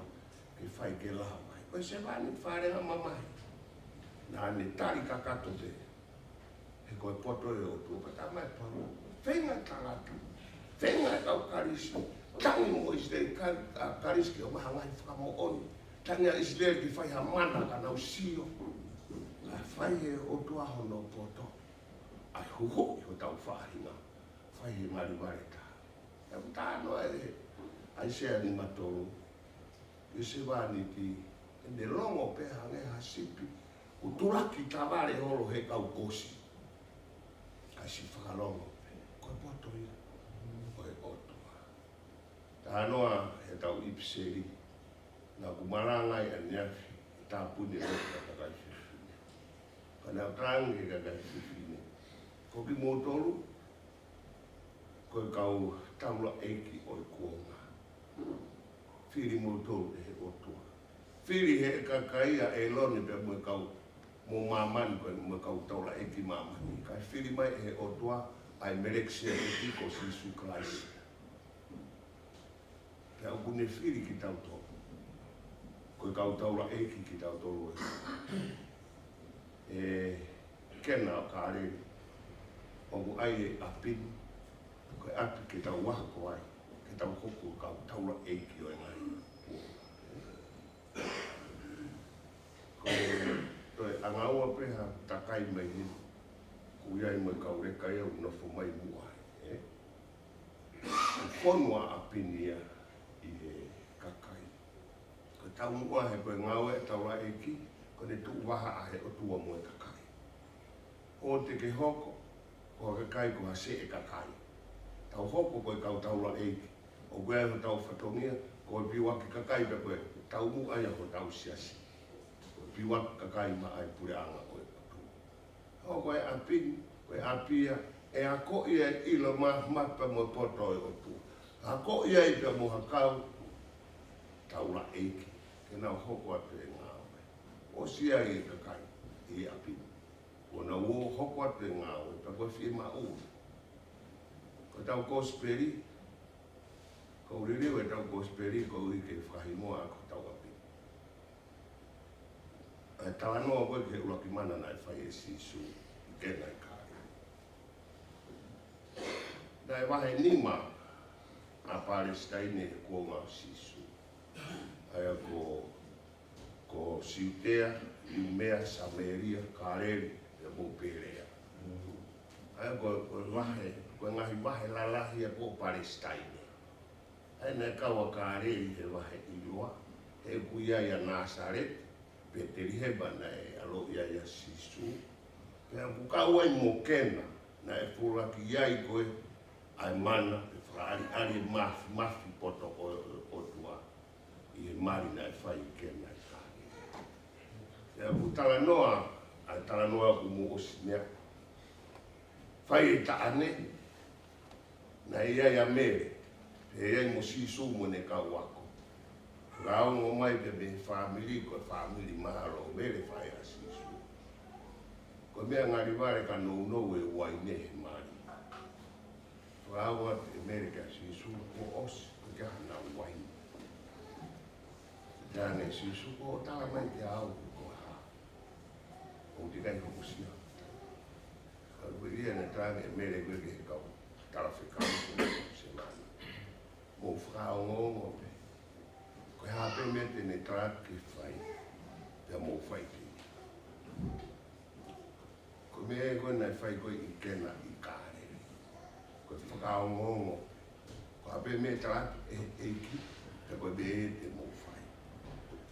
Ke whai ke laha mai. Koe se wani wharenga mamai. Nā ne tari kakato te. He koe poto e o tua. Kata mai paru. Whenga tangata. Whenga e kau karisi. Tangi mo Israel karisi ke o maha ngai whakamo oni. Tangi a Israel ki whai ha mana ka nau sio. Ka whai e o tua hono poto. Ai huho i ho tau whahinga. Whai he mari wareta. E tāno e ai sea ni matoro. I se wani ti. E ne longo peha nge hasipi. Uturaki taware holo he kau kosi. Kai si whakalongo. Koe poto ia. Koe otua. Tānoa he tau ipseri. Nā kumarangai a niafi. Tā puni o te kakai whiwhine. Kana tangi ka ka fifine. Ko ki motoru. Ko kau taula eiki o kuonga. Firi motoru e otua. Firi he kakaia e loni pe mo kau mo mamani ko mo kau taula eiki mamani. Ka firi mai e otua ai meleksia e tiko Sisu Christ. Te au kune firi ki tau tō. Koe kau taura eiki ki tau tōru e. Kena o kāre. Ogu ai e apini. Koe api ki tau waha ko ai. Ki tau hoku kau taura eiki o e ngai. Koe angaua peha takai mai ni. Kuiai mai kau reka iau nofo mai mua. Whonua apini ia. Kakai. Ko tau mua he koe ngaue taura eiki, ko ne tu waha ahe o tua mua kakai. O te ke hoko, ko kakai ko hase e kakai. Tau hoko koe kau taura eiki. O koe ho tau whatongia, ko piwaki kakai pe koe tau mua ia ko tau siasi. Ko piwaki kakai ma ai pure anga koe patu. Ho koe apini, koe apia, e ako ia ilo mapa mo poto e o tua. Ako ia i pe mo hakau, taula eiki, ke nau hoko atu e ngā oe. O sia i kakai, i api. O na uo hoko atu e ngā oe, pa koe whie ma ua. Ko tau kosperi, ko uririo e tau kosperi, ko ui ke whahimoa a ko tau api. E tawanoa koe ke ulaki mana nai whai e Sisu, i kena i kāre. Nai wahe nima, a Palestine e kua ngā Sisu. Aia ko Siutea, Iumea, Samaria, Kareri, e Moperea. Aia ko wahe, ko ngahi wahe lalahi a ko Palestine. Aia ne kaua Kareri he wahe iloa, he kuia ia Nazaret, Peteri heba na e alo ia ia Sisu. Pea kukaua i Mokena, na e puraki iai koe, ai mana, ari mafi poto o tua i e mari na e whai kena i kāre. Ia ku talanoa, ai talanoa ku mu osimea. Whai e taane, na ia ia mere, e iai mo Sisu mo ne kau ako. Raongo mai pe me whamili, ko whamili mahalo mere whai a Sisu. Ko mea ngari ware ka nou e waine he mari. Rawa America Sisu ko os ke hana wai. Dane Sisu ko tala mai te au ko ha. O te kai ko sia. Ka wiria na tane America ke ka tala fika ko semana. Mo frau ngo pe. Ko ha pe mete ne tra ke fai. Te mo fai te. Ko me ko na fai ko i kena i ka. Ko whakao ngongo. Ko ape me tarak e ki, te koe be e te mo whai.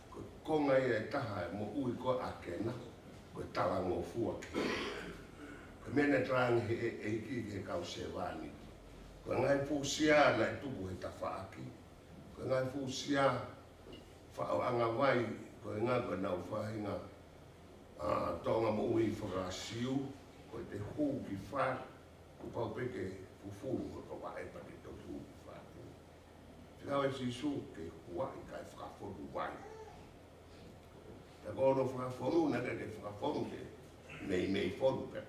Ko konga ia e taha e mo ui ko akena, ko tala ngō fua ki. Ko mene tarangi e ki he kau se wani. Ko ngai fusia na e tuku he tawhaaki. Ko ngai fusia whao anga wai, ko e ngā ko nau whahinga tonga mo ui whakasiu, ko te hū ki whā, ko pau peke fufuru ko to wae pa ni to fu fa. Tau e Sisu ke hua i kai whakaforu wai. Ta kono whakaforu na ke whakaforu ke mei foru pe.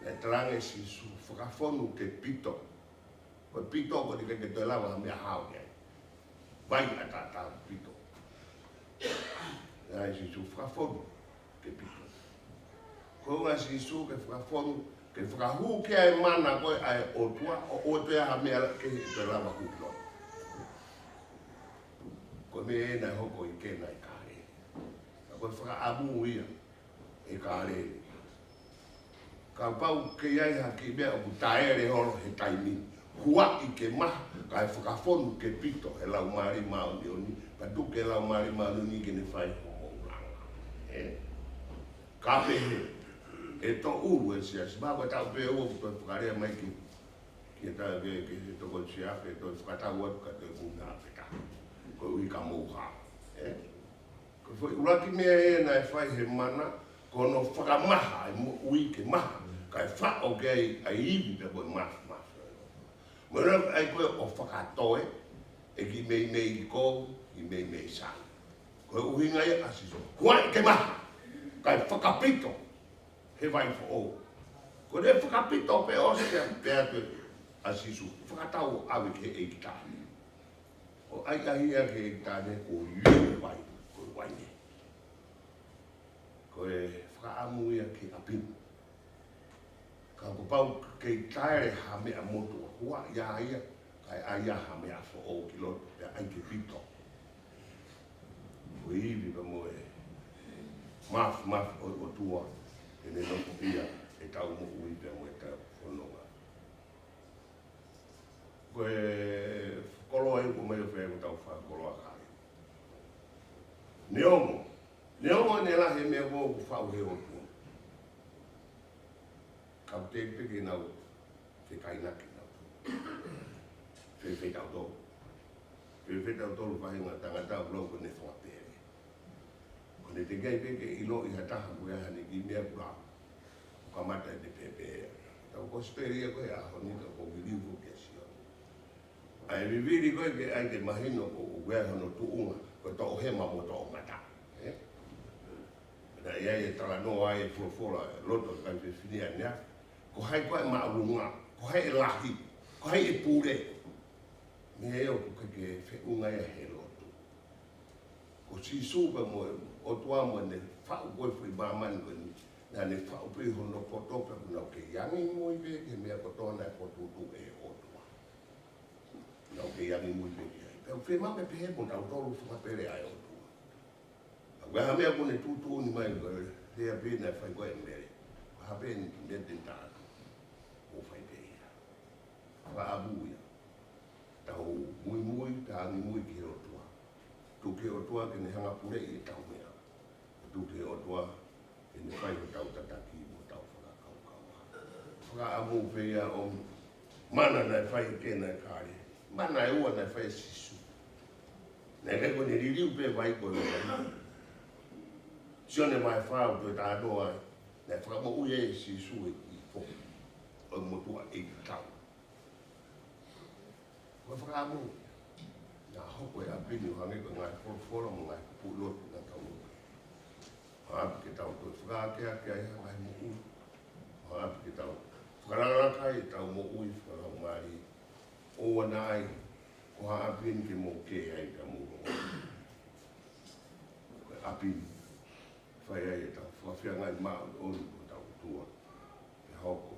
Le trange Sisu whakaforu ke pito. Ko pito ko di ke te lawa mea hao ke. Vai a tata pito. La Sisu whakaforu ke pito. Ko nga Sisu ke whakaforu ke whakahu ke ai mana koe ai otua, o te aha mea ke te lawa huklo. Ko me e nai hoko i kena i kāre. Koe whakaamu ia e kāre. Ka pau ke iai haki mea o taere horo he taimi. Hua i ke maha, ka e whakafonu ke pito he lau mari mao ni oni. Pa tuke lau mari mao ni ke ne whai homo uranga. Ka pehe. E to uru e sia, si mako tau pe ua kuto whakarea mai ki e tau ke to kon sia, ke to whakatau atu ka te kuna apeta. Ko ui ka mouha. Ko fwoi uraki mea e na e whai he mana, kono whakamaha ai mo ui ke maha, kai whao ke ai iwi pe koe maha. Mwana ai koe o whakatoe, e ki mei ki kou, ki mei sang. Koe uhinga ia asiso, huai ke maha, kai whakapito, he vai fo o. Ko ne whakapito pe o se pe atu asiso, whakatau awe ke e ki tāne. O ai ahia ke e ki tāne, o iwe vai, koe waine. Koe whakaamu ia ke apinu. Ka ko pau ke taere ha mea motu hua ia ia kai aia ha mea fo o kilo pe ai ke pito. Ko iwi pa mo e maf o tua e ne loko ia e tau mo ui pe mo e tau whanonga. Ko e kolo e ko meo whea ko tau wha kolo a kai. Neongo ne lahe mea mo ku whau he o tua. Kau te peke nau, te kainaki nau. Whewhi tau tō. Whewhi tau tō whahinga tangata u loko ne whapere. Ko ne te gai peke ilo i hataha kua hane ki mea kura. Ka mata e te pepe. Tau ko speria koe a honika ko wiriu ke sio. Ai viviri koe ke ai te mahino ko kua hano tuunga. Ko tō hema mo tō ngata. Na ia e tala no ai fuafola loto kai whiwhinia nea. Ko hai koe maurunga, ko hai e lahi, ko hai e pūre. Me eo ko ke whiunga ia he lotu. Ko si suka mo o tua mo ne whau koe whi mamani koe ni. Nā ne whau pui hono kotoka kuna ke yangi mui pe ke mea kotona e kotutu e o tua. Nau ke yangi mui pe ke hai. Peo whi mape pe he mo tau tolu whakapere ai o tua. Weha mea kone tutu ni mai koe, hea pēna e whai koe mere. Hape ni ki mea ten tātu. O whai pēia. Wha abu ia. Tau mui, tāngi mui ki o tua. Tu ke o tua ke ne hanga pure i tau mea. Tu ke o tua ke ne whai o tau tataki mo tau whakakaukau. Wha abu pēia o mana nai whai kēna e kāre. Mana e ua nai whai sisu. Nai leko ne ririu pē vai koe o mai. Sione mai whao tue tātoa ai. Nai whakamo ui e sisu e i fo. O motua e ki tau. Koe whakamo. Nā hoko e apini hangi ko ngai whora mo ngai pulotu na tau uke. Haapi ke tau tue whakakea ke ai ngai mo ui. Haapi ke tau whakararaka e tau mo ui whakau mai. Oa nai. Ko haapini ke mo ke ai ka muro. Koe apini. Whai ai e tau whawhia ngai maa olu ko tau tua. E hoko.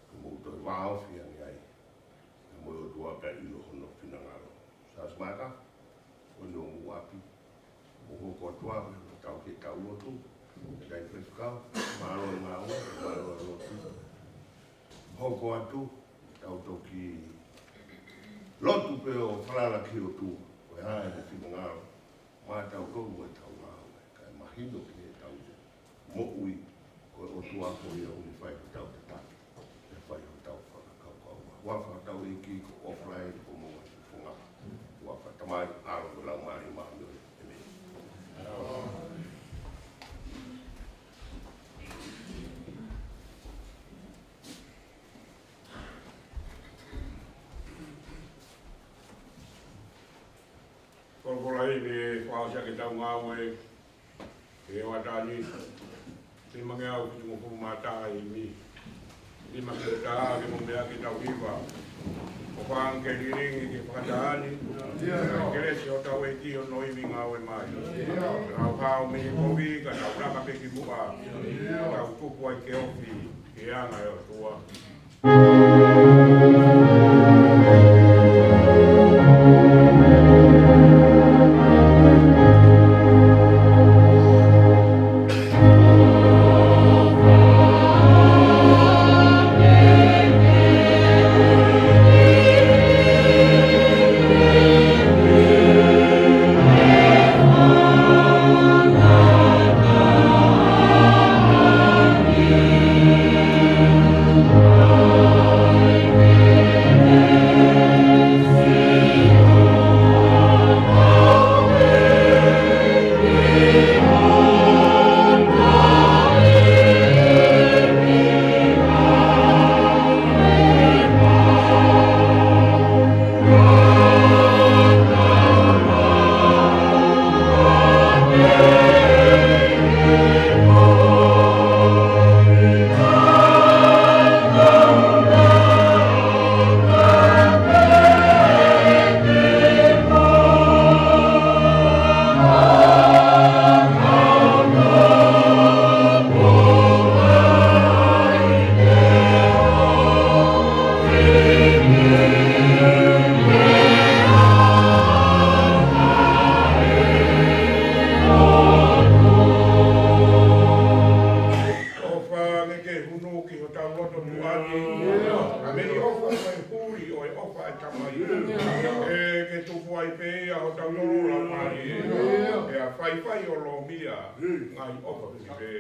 Ko mou toi wāwhia ngai. E moi o tua ka ilo hono pinangaro. Sās maka. O no mu api. Mo hoko atua. Tau ke tau lotu. E kai whewhikau. Maro e ngā ua. Maro e lotu. Hoko atu. Tau toki. Lotu pe o whalala ki o tu. Koe hae ne pinangaro. Mā tau kou e tau hino ki e tau mo ui ko o tua ko ia uni whai ko tau te taki e whai ko tau whakakaukau wafa tau i ki ko offline ko mo i whungapa wafa tamai aro ko lau mari maami o e me Korpola i me whaosia ke tau ngāu e e watani ni mange au ki mo fu mata i mi ni mange ta ke mo mea ki tau iwa o whaang ke liringi ki whakataani ke resi o tau e ki o noi mi ngau e mai au hao me i kovi ka tau raka pe ki mua tau kupu ai ke ofi ke anga e o tua Oh ia o tau toro la mai e a whai o lo mia ngai opa pipe.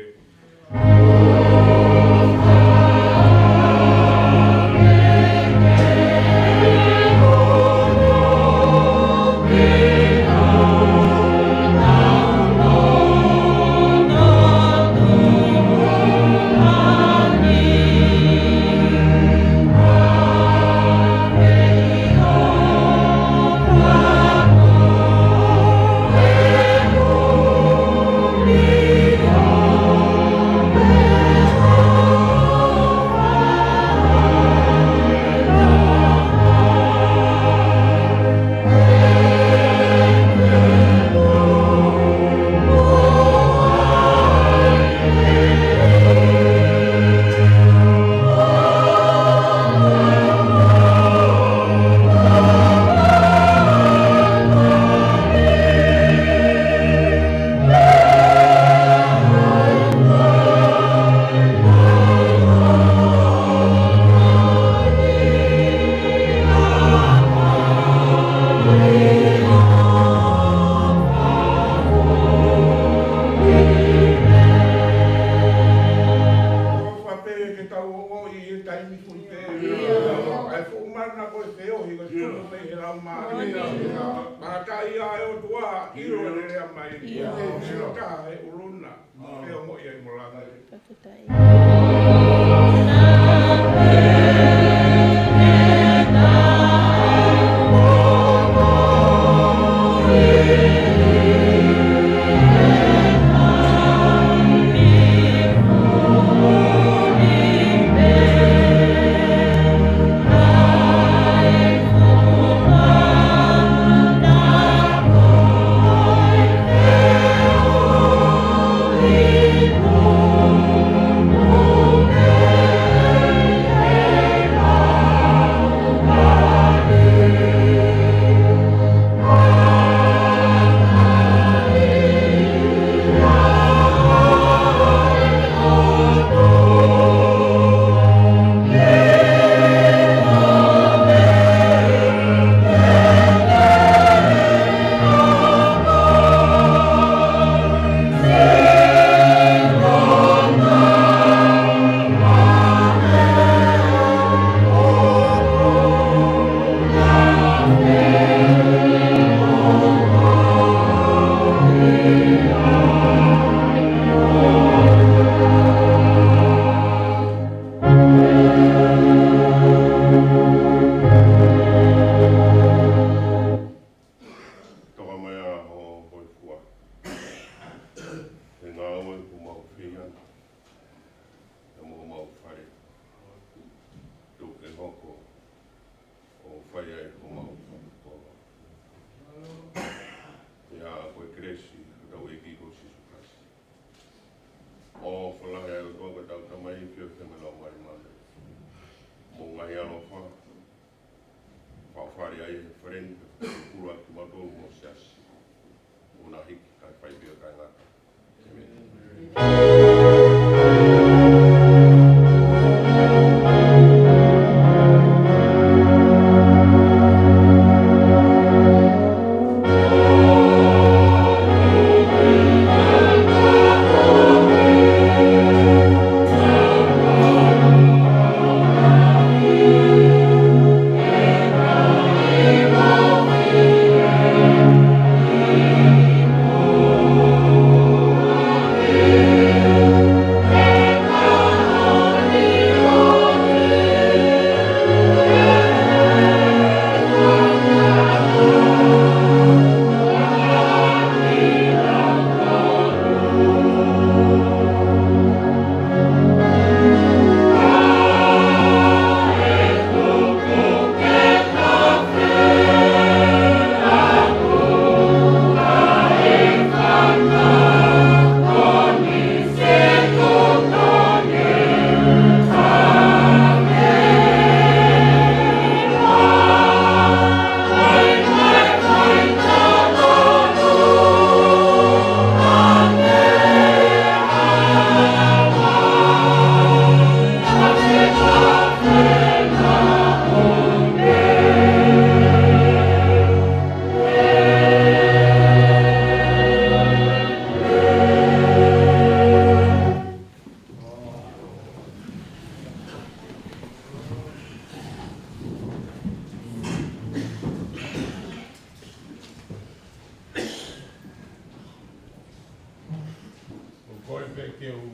keu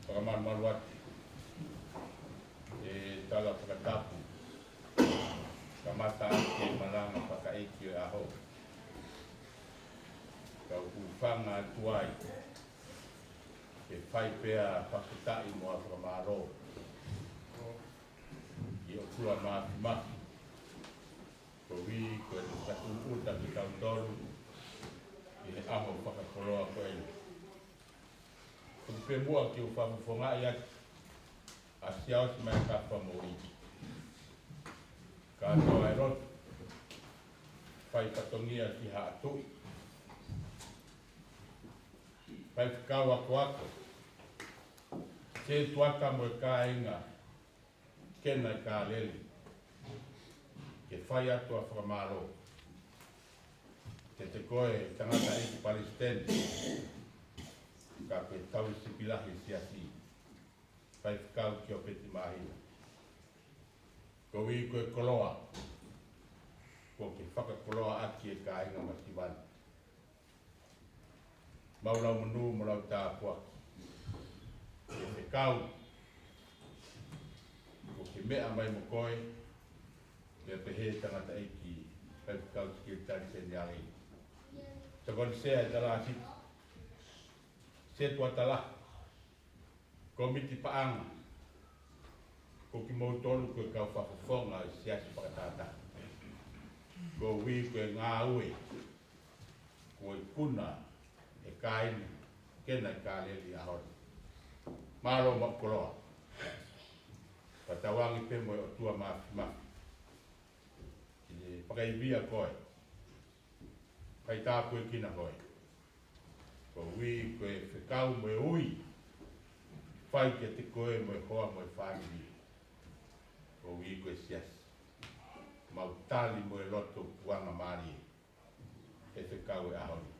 whakamaru ati. E tala whakatapu. Ka mata ake malanga whakaeki o aho. Ka uwhanga atuai. E whai pēa whakitai moa whakamaro. I o kua mahi. Ko wi ko e tatu uta ki kaundoru. I he aho whakakoroa ko e. Ko te mua ki o whamuwhonga i ati. A siao si mai ka whamoi. Ka toa e roto. Whai katongia ki ha atui. Whai whikawa ko ako. Te tuata mo e ka inga. Kena i ka leli. Ke whai atu a whakamaro. Te koe tangata e ki Palestine. Ka pe tau sipilahi siasi. Whai whikau ki o peti mahina. Ko wi koe koloa. Ko ke whakakoloa aki e ka inga masiwani. Maulau manu, maulau tāpua. Ke whikau. Ko ke mea mai mo koe. Ke pehe tangata e ki whai whikau sikirtari se niangi. Sa koni sea e tala asiti. Se tua tala. Komiti paanga. Ko ki mautolu koe kau whakawhonga i siasi whakatata. Ko wi koe ngā ue. Ko i puna e kaini. Kena i ka leli ahori. Maro makoloa. Patawangi pe mo o tua mafi. Ki whakaibia koe. Kai tā koe kina koe. Ko wi koe whikau mo e ui. Whai ke te koe mo e hoa mo e whāngi. Ko wi koe siasi. Mautali mo e loto puanga mari. E whikau e ahoni.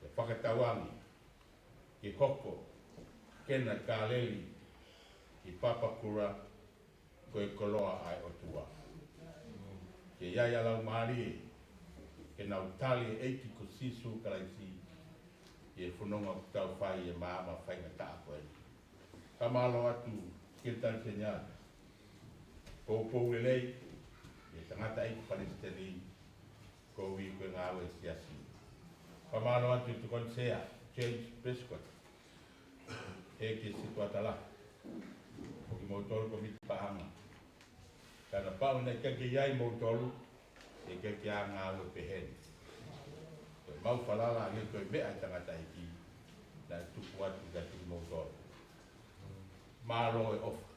E whakatawangi. Ki hoko. Kena ka leli. Ki papakura. Koe koloa ai o tua. Ke iaia lau mari. Ke nau tali eiki ko sisu kalaisi. E whanonga kutau whai e maama whainga taa koe. Ka malo atu kiltari se nyana. Pou lelei. E tangata eiki Palestini. Ko wi koe ngāwe siasi. Ka malo atu tu konsea. James Prescott. E ke situatala. O ki mautolu ko miti pahanga. Kana pao na kake iai mautolu. E kake a ngāwe peheni. Mau whalala nge koe mea i tangata iki. Na tuku atu gati i mautolu. Mālo e ofa.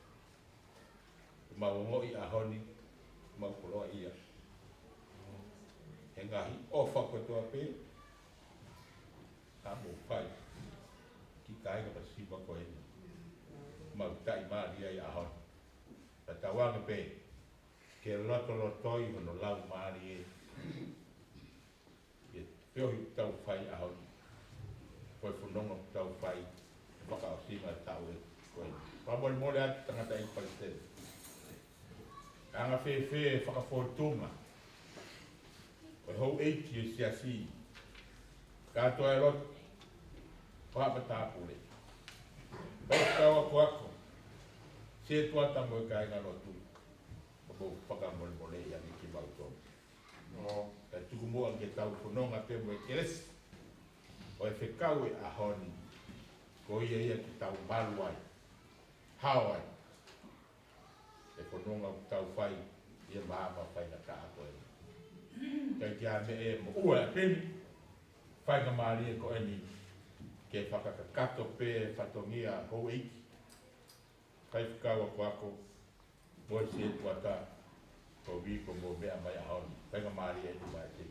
Mau ngoi ahoni. Mau koloa ia. He ngahi ofa ko toa pe. Hamo whai. Ki kainga pa siwa ko eni. Mau tai maari ai ahoni. Ta tawanga pe. Ke loto lotoi hono lau maari e. Peohi tau whai ahoni. Koe whanonga tau whai. Whaka o singa tau e koe. Pamori mole ati tangata i Palestine. Anga whewhe whakawhotunga. Koe hou eiki e siasi. Kātoa e roto. Whapa tāpure. Pai kaua ko ako. Se tuata mo e kainga rotu. Koe whakamori mole i ani ki mautonu. Ka tuku mua ke tau whanonga te mo e keresi. O e whikau e ahoni. Ko ia ki tau maluai. Hawai. E whanonga ku tau whai. Ia maama whai na kaa koe. Kai kia me e mo ua a teni. Whai ka maari e ko eni. Ke whakakakato pe whatongia hou eiki. Kai whikau a ko ako. Moi se tuata. Ko wiko mo mea mai ahoni. Whai ka maari e tu mai te